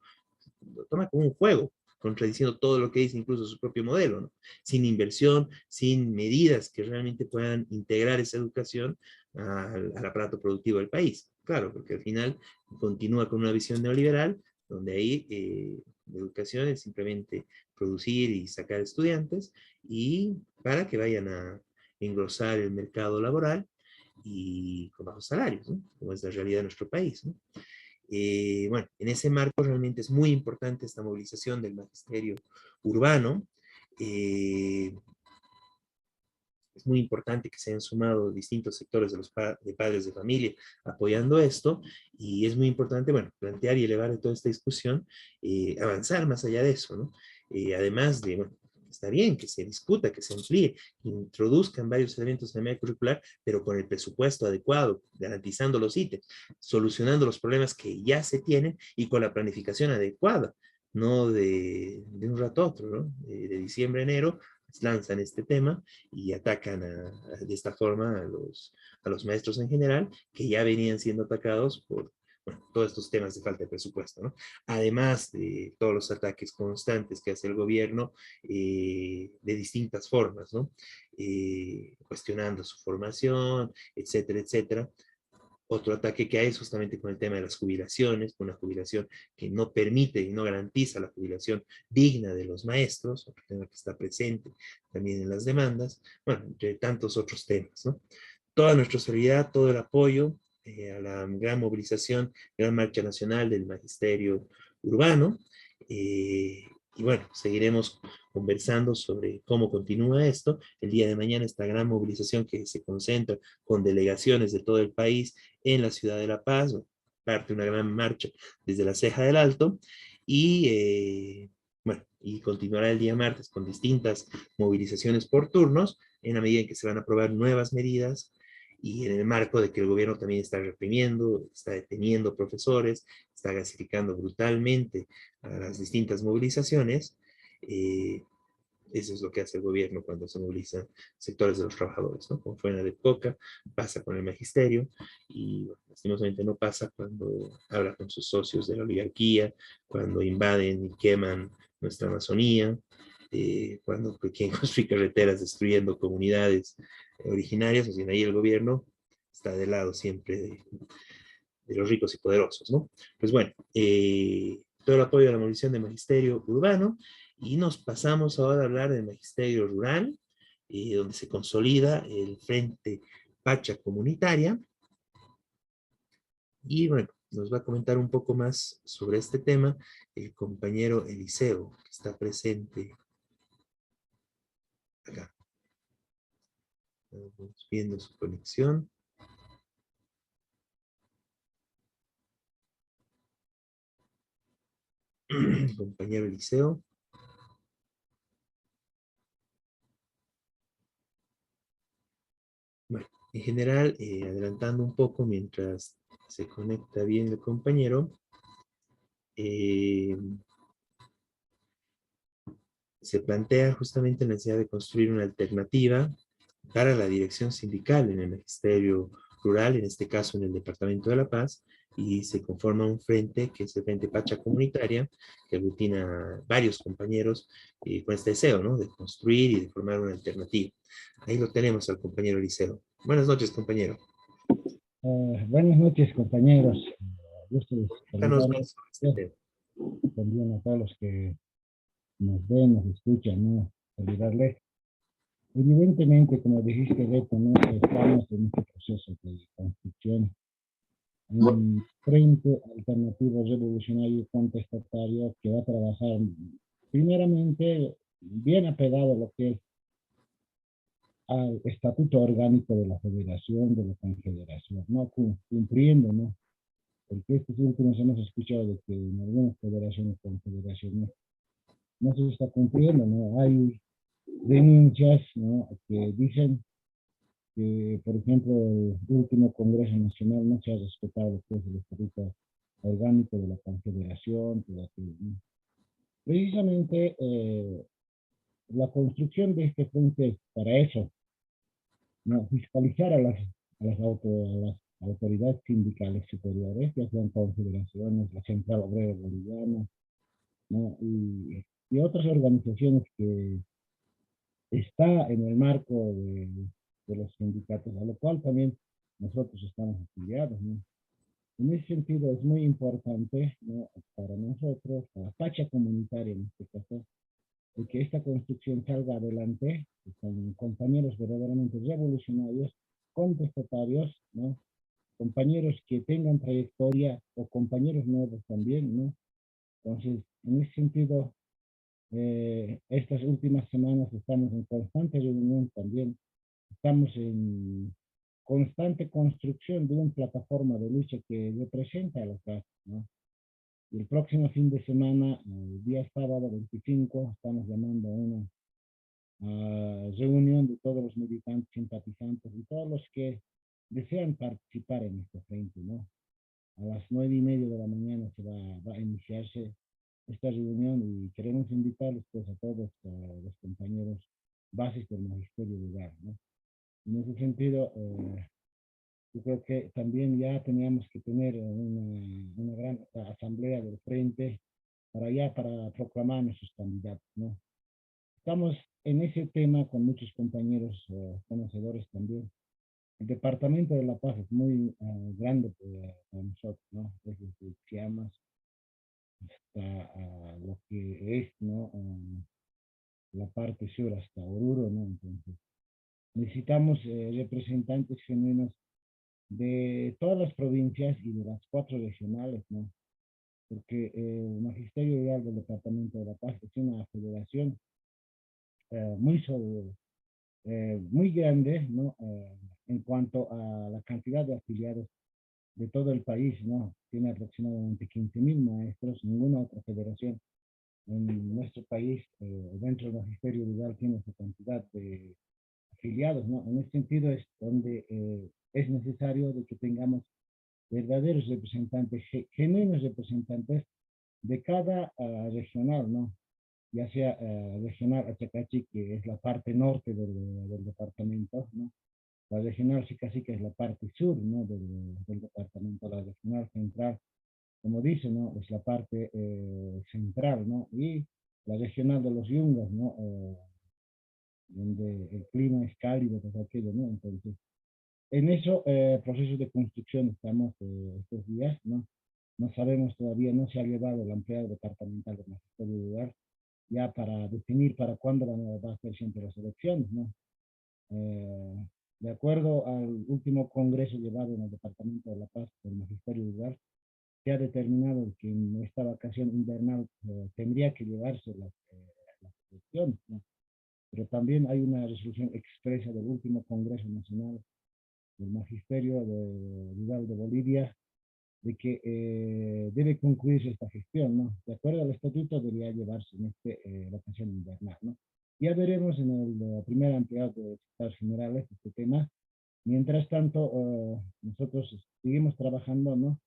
lo toma como un juego, contradiciendo todo lo que dice incluso su propio modelo, ¿no? Sin inversión, sin medidas que realmente puedan integrar esa educación al aparato productivo del país. Claro, porque al final continúa con una visión neoliberal, donde ahí la educación es simplemente producir y sacar estudiantes, y para que vayan a engrosar el mercado laboral y con bajos salarios, ¿no? Como es la realidad de nuestro país, ¿no? Bueno, en ese marco realmente es muy importante esta movilización del magisterio urbano. Es muy importante que se hayan sumado distintos sectores de los padres de familia apoyando esto, y es muy importante, bueno, plantear y elevar toda esta discusión, avanzar más allá de eso, ¿no? Además de, bueno, está bien que se discuta, que se amplíe, que introduzcan varios elementos de la media curricular, pero con el presupuesto adecuado, garantizando los ítems, solucionando los problemas que ya se tienen y con la planificación adecuada. no de un rato a otro, ¿no? De diciembre a enero, pues, lanzan este tema y atacan de esta forma a los maestros en general, que ya venían siendo atacados por, bueno, todos estos temas de falta de presupuesto, ¿no? Además de todos los ataques constantes que hace el gobierno de distintas formas, ¿no? Cuestionando su formación, etcétera, etcétera. Otro ataque que hay es justamente con el tema de las jubilaciones, con una jubilación que no permite y no garantiza la jubilación digna de los maestros, otro tema que está presente también en las demandas, bueno, entre tantos otros temas, ¿no? Toda nuestra solidaridad, todo el apoyo a la gran movilización, gran marcha nacional del magisterio urbano, y bueno, seguiremos conversando sobre cómo continúa esto. El día de mañana esta gran movilización que se concentra con delegaciones de todo el país en la ciudad de La Paz, parte de una gran marcha desde la Ceja del Alto, y bueno, y continuará el día martes con distintas movilizaciones por turnos, en la medida en que se van a aprobar nuevas medidas, y en el marco de que el gobierno también está reprimiendo, está deteniendo profesores, está gasificando brutalmente a las distintas movilizaciones. Eso es lo que hace el gobierno cuando se movilizan sectores de los trabajadores, ¿no? Como fue en la de Coca, pasa con el magisterio, y bueno, lastimosamente no pasa cuando habla con sus socios de la oligarquía, cuando invaden y queman nuestra Amazonía, cuando quieren construir carreteras destruyendo comunidades originarias. O sea, ahí el gobierno está del lado siempre de los ricos y poderosos, ¿no? Pues bueno, todo el apoyo a la movilización del magisterio urbano, y nos pasamos ahora a hablar del magisterio rural, donde se consolida el Frente Pacha Comunitaria, y bueno, nos va a comentar un poco más sobre este tema el compañero Eliseo, que está presente acá. Estamos viendo su conexión. Compañero Eliseo. Bueno, en general, adelantando un poco mientras se conecta bien el compañero, se plantea justamente la necesidad de construir una alternativa para la dirección sindical en el magisterio rural, en este caso en el departamento de La Paz, y se conforma un frente que es el Frente Pacha Comunitaria, que aglutina a varios compañeros con este deseo, ¿no? De construir y de formar una alternativa. Ahí lo tenemos al compañero Eliseo. Buenas noches, compañero. Buenas noches, compañeros. Gusto de Cuéntanos saludarlos. más sobre este tema. También a todos los que nos ven, nos escuchan, ¿no? Saludarles. Evidentemente, como dijiste, Beto, ¿no? Estamos en este proceso de construcción. Un frente alternativo revolucionario contestatario que va a trabajar primeramente bien apegado a lo que es al estatuto orgánico de la federación, de la confederación, ¿no? Cumpliendo, ¿no? Porque estos últimos hemos escuchado de que en algunas federaciones, confederaciones, no se está cumpliendo, ¿no? Hay denuncias, ¿no? Que dicen que, por ejemplo, el último Congreso Nacional no se ha respetado lo que es el estatuto orgánico de la confederación, ¿no? Precisamente la construcción de este frente es para eso, ¿no? Fiscalizar a las autoridades sindicales superiores, ya sean confederaciones, la Central Obrera Boliviana, ¿no? Y otras organizaciones que está en el marco de los sindicatos, a lo cual también nosotros estamos afiliados, ¿no? En ese sentido es muy importante, ¿no? Para nosotros, para Pacha Comunitaria en este caso, de que esta construcción salga adelante con compañeros verdaderamente revolucionarios, contestatarios, ¿no? Compañeros que tengan trayectoria o compañeros nuevos también, ¿no? Entonces, en ese sentido, estas últimas semanas estamos en constante reunión también, estamos en constante construcción de una plataforma de lucha que representa a la clase, ¿no? Y el próximo fin de semana, el día sábado 25, estamos llamando a una reunión de todos los militantes, simpatizantes y todos los que desean participar en este frente, ¿no? A las 9:30 de la mañana va a iniciarse esta reunión y queremos invitarles pues a todos los compañeros bases del magisterio rural, ¿no? En ese sentido, yo creo que también ya teníamos que tener una gran asamblea del frente para proclamar nuestros candidatos, ¿no? Estamos en ese tema con muchos compañeros conocedores también. El departamento de La Paz es muy grande para nosotros, ¿no? Desde Chiamas hasta lo que es, ¿no? La parte sur hasta Oruro, ¿no? Entonces, necesitamos representantes genuinos de todas las provincias y de las 4 regionales, ¿no? Porque el Magisterio Rural del Departamento de La Paz es una federación muy grande, ¿no? En cuanto a la cantidad de afiliados de todo el país, ¿no? Tiene aproximadamente 15.000 maestros. Ninguna otra federación en nuestro país, dentro del Magisterio Rural, tiene esa cantidad de afiliados, ¿no? En ese sentido es donde es necesario de que tengamos verdaderos representantes, genuinos representantes de cada regional, ¿no? Ya sea regional Achacachi, que es la parte norte del departamento, ¿no? La regional Sicasí, que es la parte sur, ¿no? del departamento, la regional central, como dice, ¿no? Es la parte central, ¿no? Y la regional de los Yungas, ¿no? Donde el clima es cálido, todo aquello, ¿no? Entonces, en eso proceso de construcción estamos estos días, ¿no? No sabemos todavía, no se ha llevado el ampliado departamental de Magisterio Rural ya para definir para cuándo va a ser siempre las elecciones, ¿no? De acuerdo al último congreso llevado en el Departamento de La Paz del Magisterio Rural, se ha determinado que en esta vacación invernal tendría que llevarse las elecciones, ¿no? Pero también hay una resolución expresa del último Congreso Nacional del Magisterio Rural de Bolivia, de que debe concluirse esta gestión, ¿no? De acuerdo al estatuto debería llevarse en la vacación invernal, ¿no? Ya veremos en el primer ampliado de Estados Generales este tema. Mientras tanto, nosotros seguimos trabajando, ¿no?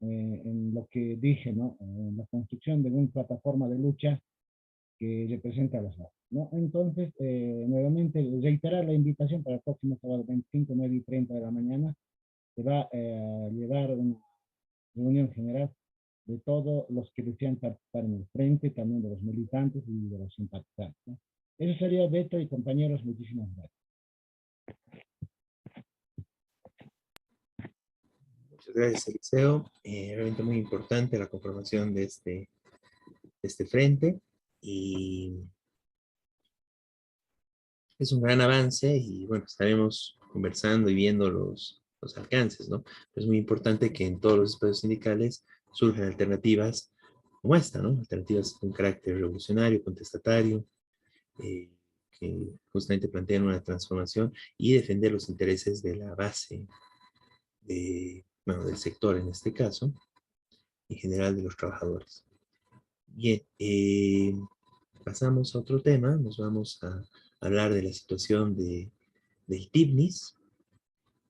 En lo que dije, ¿no? En la construcción de una plataforma de lucha que representa a las bases, ¿no? Entonces, nuevamente, reiterar la invitación para el próximo sábado 25, 9:30 de la mañana. Se va a llevar una reunión general de todos los que desean participar en el frente, también de los militantes y de los simpatizantes, ¿no? Eso sería, Beto y compañeros, muchísimas gracias. Muchas gracias, Eliseo. Realmente muy importante la conformación de este frente y es un gran avance y bueno, estaremos conversando y viendo los alcances, ¿no? Es muy importante que en todos los espacios sindicales surjan alternativas como esta, ¿no? Alternativas con carácter revolucionario, contestatario, que justamente plantean una transformación y defender los intereses de la base, del sector en este caso, en general de los trabajadores. Bien, pasamos a otro tema, nos vamos a hablar de la situación del TIBNIS.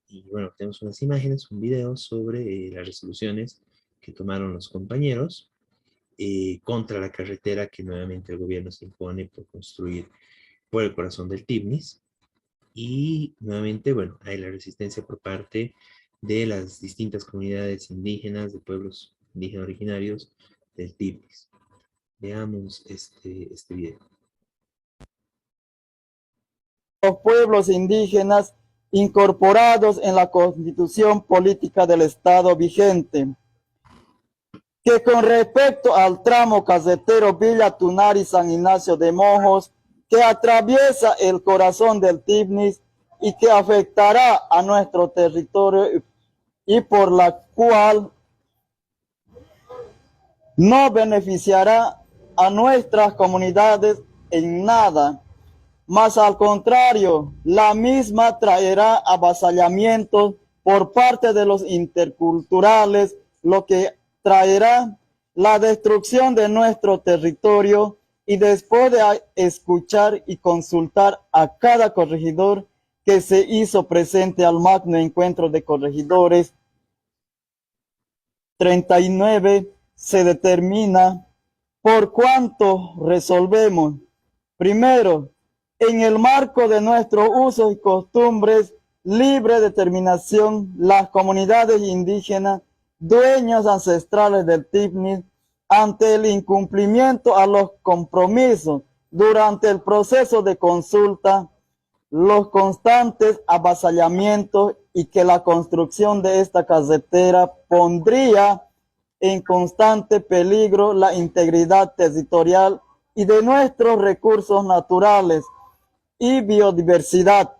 Y bueno, tenemos unas imágenes, un video sobre las resoluciones que tomaron los compañeros contra la carretera que nuevamente el gobierno se impone por construir por el corazón del TIBNIS. Y nuevamente, bueno, hay la resistencia por parte de las distintas comunidades indígenas, de pueblos indígenas originarios del TIBNIS. Veamos este video. Los pueblos indígenas incorporados en la Constitución Política del Estado vigente, que con respecto al tramo carretero Villa Tunari San Ignacio de Mojos, que atraviesa el corazón del TIBNIS y que afectará a nuestro territorio y por la cual no beneficiará a nuestras comunidades en nada, mas al contrario, la misma traerá avasallamientos por parte de los interculturales, lo que traerá la destrucción de nuestro territorio. Y después de escuchar y consultar a cada corregidor que se hizo presente al magno encuentro de corregidores 39, se determina por cuanto resolvemos, primero, en el marco de nuestros usos y costumbres, libre determinación, las comunidades indígenas, dueños ancestrales del TIPNIS, ante el incumplimiento a los compromisos durante el proceso de consulta, los constantes avasallamientos y que la construcción de esta carretera pondría en constante peligro la integridad territorial y de nuestros recursos naturales y biodiversidad.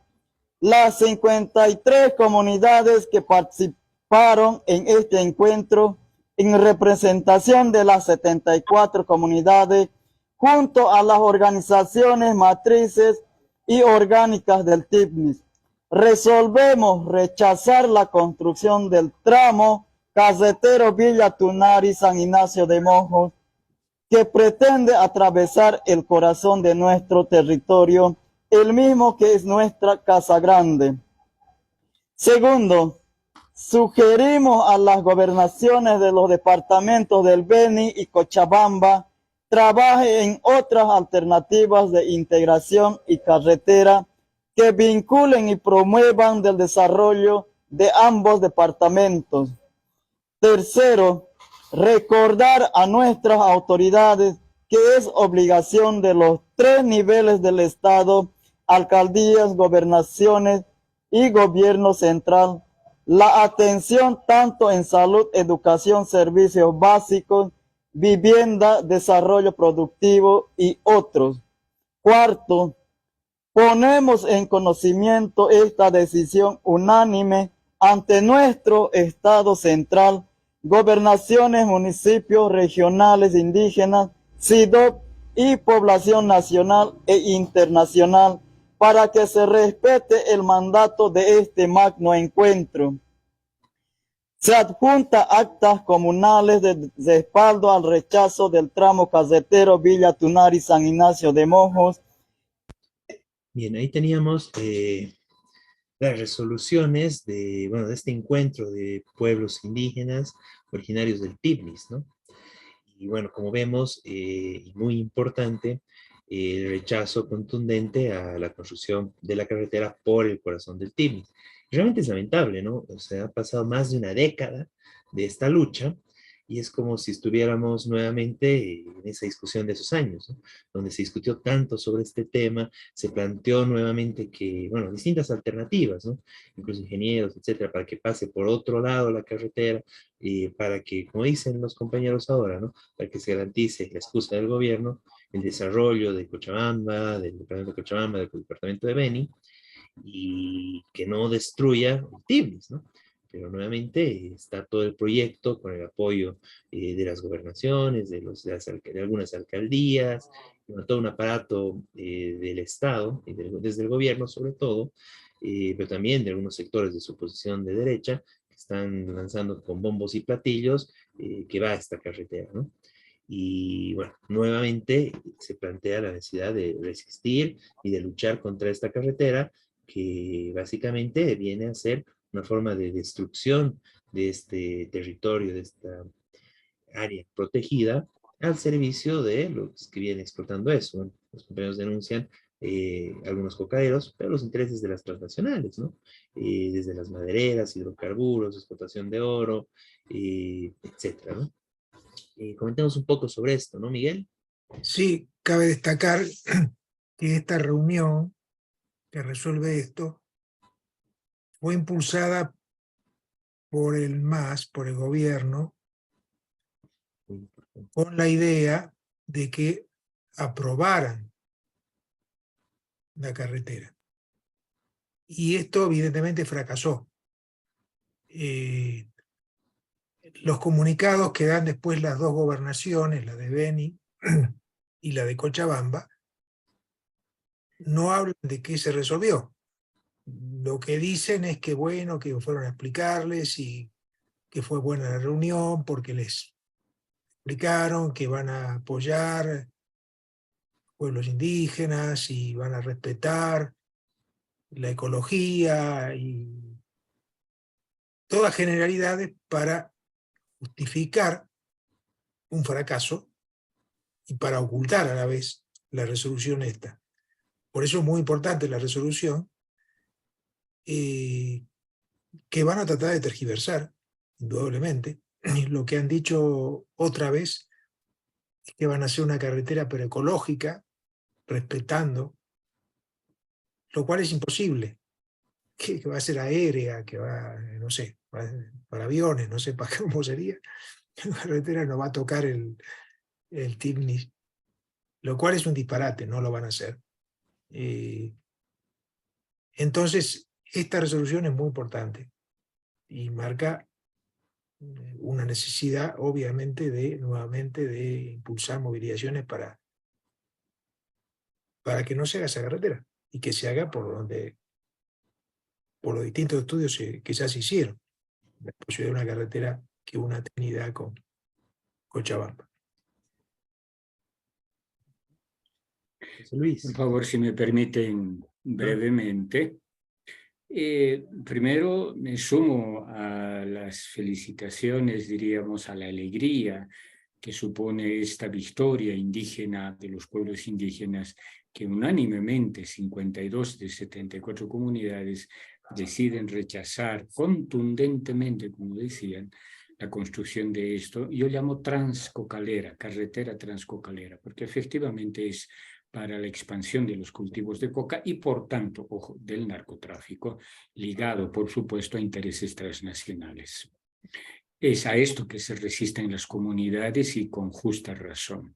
Las 53 comunidades que participaron en este encuentro en representación de las 74 comunidades junto a las organizaciones matrices y orgánicas del TIPNIS. Resolvemos rechazar la construcción del tramo carretero Villa Tunari San Ignacio de Mojos, que pretende atravesar el corazón de nuestro territorio, el mismo que es nuestra Casa Grande. Segundo, sugerimos a las gobernaciones de los departamentos del Beni y Cochabamba trabaje en otras alternativas de integración y carretera que vinculen y promuevan el desarrollo de ambos departamentos. Tercero, recordar a nuestras autoridades que es obligación de los 3 niveles del Estado, alcaldías, gobernaciones y gobierno central, la atención tanto en salud, educación, servicios básicos, vivienda, desarrollo productivo y otros. Cuarto, ponemos en conocimiento esta decisión unánime ante nuestro Estado central, gobernaciones, municipios, regionales, indígenas, SIDOP y población nacional e internacional, para que se respete el mandato de este magno encuentro. Se adjunta actas comunales de respaldo al rechazo del tramo carretero Villa Tunari San Ignacio de Mojos. Bien, ahí teníamos las resoluciones de este encuentro de pueblos indígenas originarios del TIPNIS, ¿no? Y bueno, como vemos, y muy importante, el rechazo contundente a la construcción de la carretera por el corazón del TIPNIS. Realmente es lamentable, ¿no? O sea, ha pasado más de una década de esta lucha y es como si estuviéramos nuevamente en esa discusión de esos años, ¿no? Donde se discutió tanto sobre este tema, se planteó nuevamente que, bueno, distintas alternativas, ¿no? Incluso ingenieros, etcétera, para que pase por otro lado la carretera, para que, como dicen los compañeros ahora, ¿no? Para que se garantice la excusa del gobierno, el desarrollo de Cochabamba, del departamento de Cochabamba, del departamento de Beni, y que no destruya el TIPNIS, ¿no? Pero nuevamente está todo el proyecto con el apoyo de las gobernaciones, de algunas alcaldías, todo un aparato del Estado, y desde el gobierno sobre todo, pero también de algunos sectores de su oposición de derecha, que están lanzando con bombos y platillos que va a esta carretera, ¿no? Y bueno, nuevamente se plantea la necesidad de resistir y de luchar contra esta carretera, que básicamente viene a ser una forma de destrucción de este territorio, de esta área protegida, al servicio de los que vienen explotando eso, ¿no? Los compañeros denuncian algunos cocaderos, pero los intereses de las transnacionales, ¿no? Desde las madereras, hidrocarburos, explotación de oro, etcétera, ¿no? Comentemos un poco sobre esto, ¿no, Miguel? Sí, cabe destacar que esta reunión que resuelve esto fue impulsada por el MAS, por el gobierno, con la idea de que aprobaran la carretera. Y esto evidentemente fracasó. Los comunicados que dan después las dos gobernaciones, la de Beni y la de Cochabamba, no hablan de qué se resolvió. Lo que dicen es que bueno, que fueron a explicarles y que fue buena la reunión porque les explicaron que van a apoyar pueblos indígenas y van a respetar la ecología y todas generalidades para justificar un fracaso y para ocultar a la vez la resolución esta. Por eso es muy importante la resolución, que van a tratar de tergiversar, indudablemente. Lo que han dicho otra vez es que van a hacer una carretera pero ecológica, respetando, lo cual es imposible. Que va a ser aérea, que va, no sé, para aviones, no sé para cómo sería. La carretera no va a tocar el TIPNIS, lo cual es un disparate, no lo van a hacer. Entonces, esta resolución es muy importante y marca una necesidad, obviamente, nuevamente de impulsar movilizaciones para que no se haga esa carretera y que se haga por los distintos estudios que ya se hicieron. La posibilidad de una carretera que una Trinidad con Cochabamba. Luis. Por favor, si me permiten brevemente. Primero me sumo a las felicitaciones, diríamos, a la alegría que supone esta victoria indígena de los pueblos indígenas, que unánimemente 52 de 74 comunidades deciden rechazar contundentemente, como decían, la construcción de esto. Yo llamo transcocalera, carretera transcocalera, porque efectivamente es para la expansión de los cultivos de coca y, por tanto, ojo, del narcotráfico, ligado, por supuesto, a intereses transnacionales. Es a esto que se resisten las comunidades y con justa razón.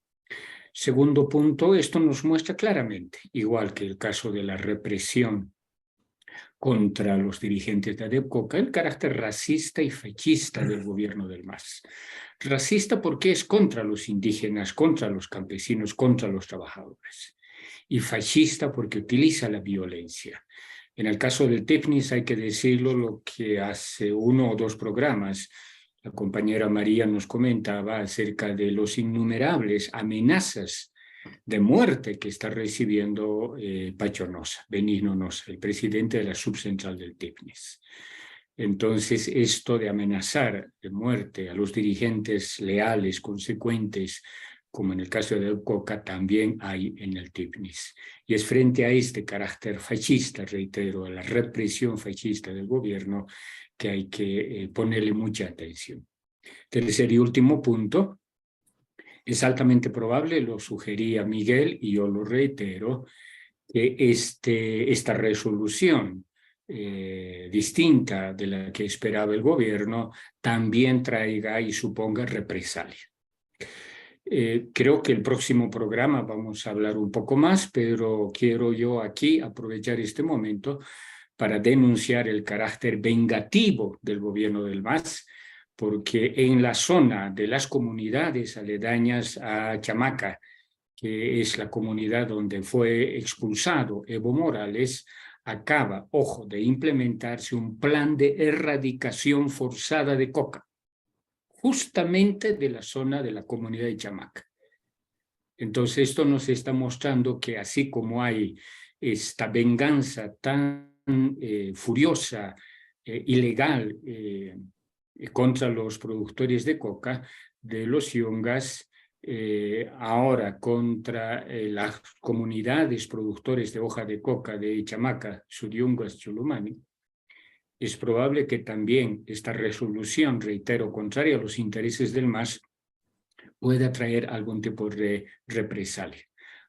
Segundo punto, esto nos muestra claramente, igual que el caso de la represión contra los dirigentes de ADEPCOCA, el carácter racista y fascista del gobierno del MAS. Racista porque es contra los indígenas, contra los campesinos, contra los trabajadores. Y fascista porque utiliza la violencia. En el caso del TIPNIS hay que decirlo, lo que hace 1 o 2 programas la compañera María nos comentaba acerca de los innumerables amenazas de muerte que está recibiendo Pacho Nosa, Benigno Nosa, el presidente de la subcentral del TIPNIS. Entonces, esto de amenazar de muerte a los dirigentes leales, consecuentes, como en el caso de ADEPCOCA, también hay en el TIPNIS. Y es frente a este carácter fascista, reitero, a la represión fascista del gobierno, que hay que ponerle mucha atención. Tercer y último punto. Es altamente probable, lo sugería Miguel y yo lo reitero, que esta resolución distinta de la que esperaba el gobierno también traiga y suponga represalia. Creo que el próximo programa vamos a hablar un poco más, pero quiero yo aquí aprovechar este momento para denunciar el carácter vengativo del gobierno del MAS, porque en la zona de las comunidades aledañas a Chamaca, que es la comunidad donde fue expulsado Evo Morales, acaba, ojo, de implementarse un plan de erradicación forzada de coca, justamente de la zona de la comunidad de Chamaca. Entonces esto nos está mostrando que así como hay esta venganza tan furiosa, ilegal, contra los productores de coca, de los yungas, ahora contra las comunidades productores de hoja de coca de Chamaca, Suryungas, Chulumani, es probable que también esta resolución, reitero, contraria a los intereses del MAS, pueda traer algún tipo de represalia.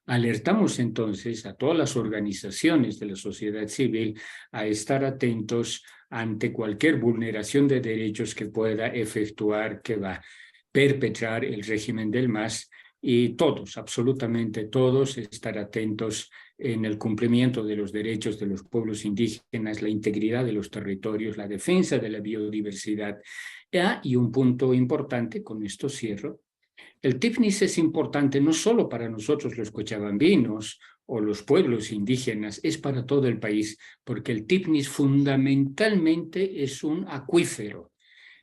Alertamos entonces a todas las organizaciones de la sociedad civil a estar atentos ante cualquier vulneración de derechos que pueda efectuar, que va a perpetrar el régimen del MAS, y todos, absolutamente todos, estar atentos en el cumplimiento de los derechos de los pueblos indígenas, la integridad de los territorios, la defensa de la biodiversidad. Y un punto importante, con esto cierro, el TIPNIS es importante no solo para nosotros los cochabambinos o los pueblos indígenas, es para todo el país, porque el TIPNIS fundamentalmente es un acuífero,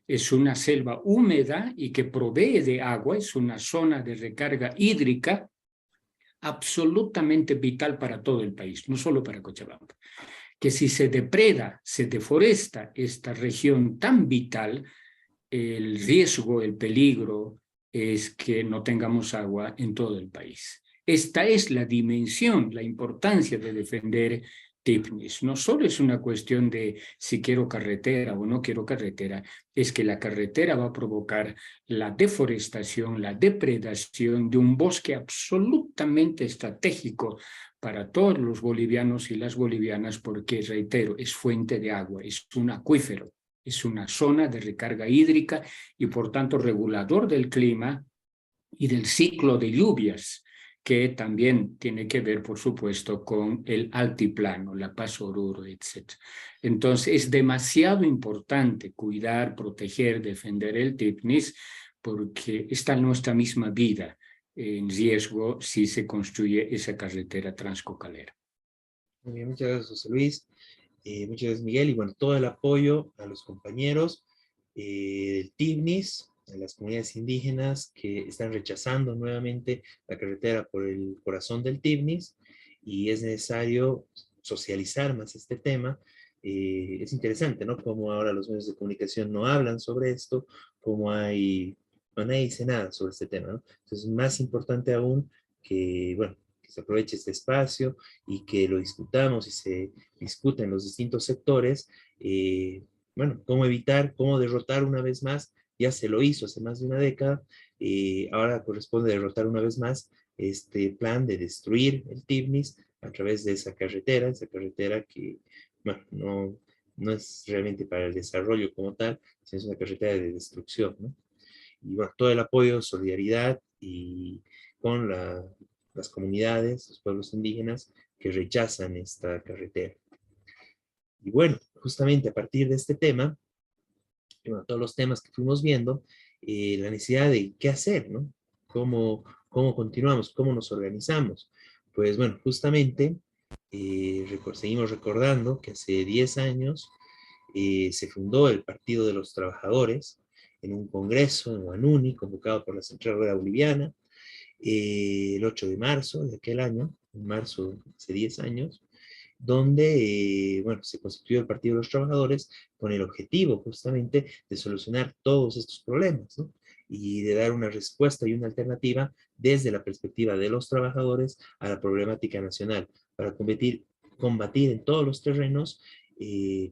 es una selva húmeda y que provee de agua, es una zona de recarga hídrica absolutamente vital para todo el país, no solo para Cochabamba. Que si se depreda, se deforesta esta región tan vital, el riesgo, el peligro, es que no tengamos agua en todo el país. Esta es la dimensión, la importancia de defender TIPNIS. No solo es una cuestión de si quiero carretera o no quiero carretera, es que la carretera va a provocar la deforestación, la depredación de un bosque absolutamente estratégico para todos los bolivianos y las bolivianas, porque, reitero, es fuente de agua, es un acuífero, es una zona de recarga hídrica y, por tanto, regulador del clima y del ciclo de lluvias, que también tiene que ver, por supuesto, con el altiplano, la Paz Oruro, etc. Entonces, es demasiado importante cuidar, proteger, defender el TIPNIS, porque está nuestra misma vida en riesgo si se construye esa carretera transcocalera. Muy bien, muchas gracias, José Luis. Muchas gracias, Miguel. Y bueno, todo el apoyo a los compañeros del TIPNIS, a las comunidades indígenas que están rechazando nuevamente la carretera por el corazón del TIPNIS, y es necesario socializar más este tema. Es interesante, ¿no? Cómo ahora los medios de comunicación no hablan sobre esto, cómo nadie dice nada sobre este tema, ¿no? Entonces, más importante aún que, bueno, que se aproveche este espacio y que lo discutamos y se discuta en los distintos sectores, bueno, cómo evitar, cómo derrotar una vez más. Ya se lo hizo hace más de una década, ahora corresponde derrotar una vez más este plan de destruir el TIPNIS a través de esa carretera que, bueno, no es realmente para el desarrollo como tal, sino es una carretera de destrucción, ¿no? Y bueno, todo el apoyo, solidaridad y con las comunidades, los pueblos indígenas que rechazan esta carretera. Y bueno, justamente a partir de este tema, bueno, todos los temas que fuimos viendo, la necesidad de qué hacer, ¿no? ¿Cómo continuamos? ¿Cómo nos organizamos? Pues bueno, justamente seguimos recordando que hace 10 años se fundó el Partido de los Trabajadores en un congreso en Huanuni, convocado por la Central Obrera Boliviana, el 8 de marzo de aquel año, en marzo hace 10 años, donde, bueno, se constituyó el Partido de los Trabajadores con el objetivo justamente de solucionar todos estos problemas, ¿no? Y de dar una respuesta y una alternativa desde la perspectiva de los trabajadores a la problemática nacional, para combatir en todos los terrenos,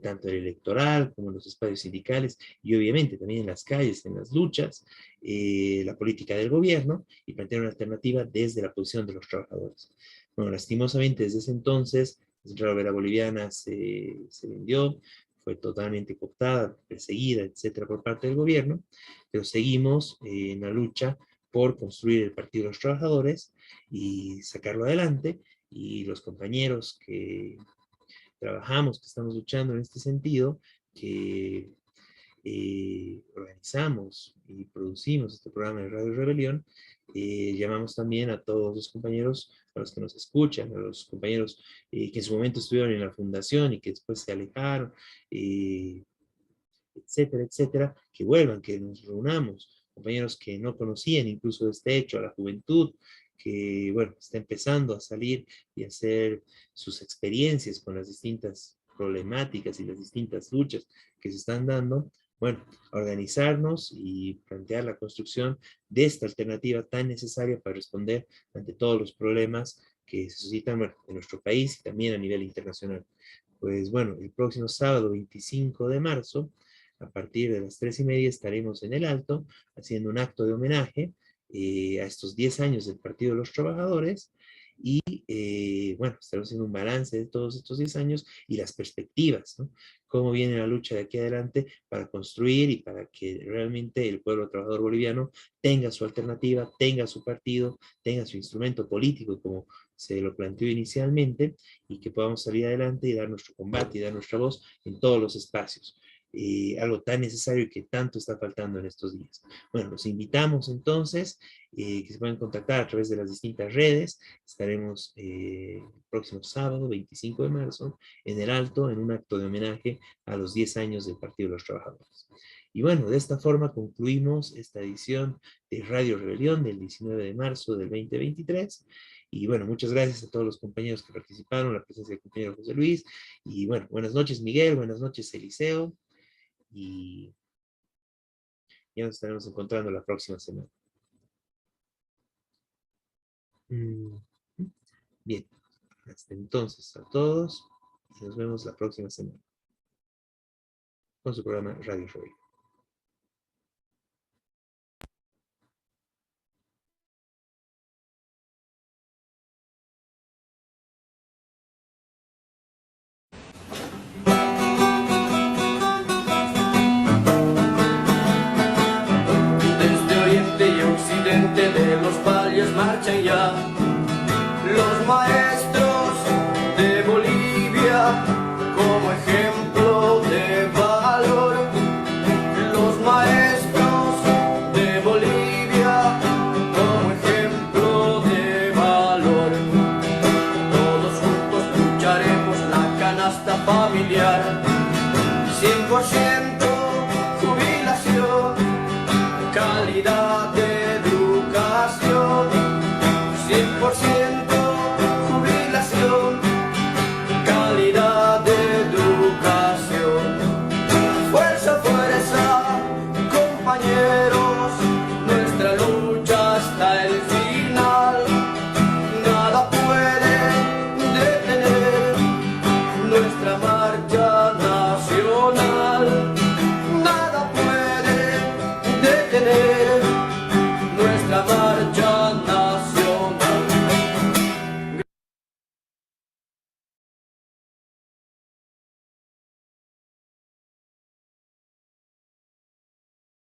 tanto el electoral como en los espacios sindicales y obviamente también en las calles, en las luchas, la política del gobierno, y plantear una alternativa desde la posición de los trabajadores. Bueno, lastimosamente desde ese entonces la Central Obrera Boliviana se vendió, fue totalmente cooptada, perseguida, etcétera, por parte del gobierno, pero seguimos en la lucha por construir el Partido de los Trabajadores y sacarlo adelante, y los compañeros que trabajamos, que estamos luchando en este sentido, que organizamos y producimos este programa de Radio Rebelión, llamamos también a todos los compañeros, a los que nos escuchan, a los compañeros que en su momento estuvieron en la fundación y que después se alejaron, etcétera, etcétera, que vuelvan, que nos reunamos, compañeros que no conocían incluso este hecho, a la juventud, que, bueno, está empezando a salir y a hacer sus experiencias con las distintas problemáticas y las distintas luchas que se están dando. Bueno, organizarnos y plantear la construcción de esta alternativa tan necesaria para responder ante todos los problemas que se suscitan, bueno, en nuestro país y también a nivel internacional. Pues bueno, el próximo sábado 25 de marzo, a partir de las 3:30, estaremos en el Alto haciendo un acto de homenaje a estos 10 años del Partido de los Trabajadores, y bueno, estaremos haciendo un balance de todos estos 10 años y las perspectivas, ¿no? Cómo viene la lucha de aquí adelante para construir y para que realmente el pueblo trabajador boliviano tenga su alternativa, tenga su partido, tenga su instrumento político como se lo planteó inicialmente, y que podamos salir adelante y dar nuestro combate y dar nuestra voz en todos los espacios. Algo tan necesario y que tanto está faltando en estos días. Bueno, los invitamos entonces que se puedan contactar a través de las distintas redes. Estaremos el próximo sábado, 25 de marzo, en el Alto, en un acto de homenaje a los 10 años del Partido de los Trabajadores. Y bueno, de esta forma concluimos esta edición de Radio Rebelión del 19 de marzo del 2023. Y bueno, muchas gracias a todos los compañeros que participaron, la presencia del compañero José Luis. Y bueno, buenas noches Miguel, buenas noches Eliseo. Y ya nos estaremos encontrando la próxima semana. Bien, hasta entonces a todos. Nos vemos la próxima semana con su programa Radio Rollo. Desde oriente y occidente de los valles marchan ya los maestros de Bolivia como ejemplo de valor. Los maestros de Bolivia como ejemplo de valor. Todos juntos lucharemos la canasta familiar 100%.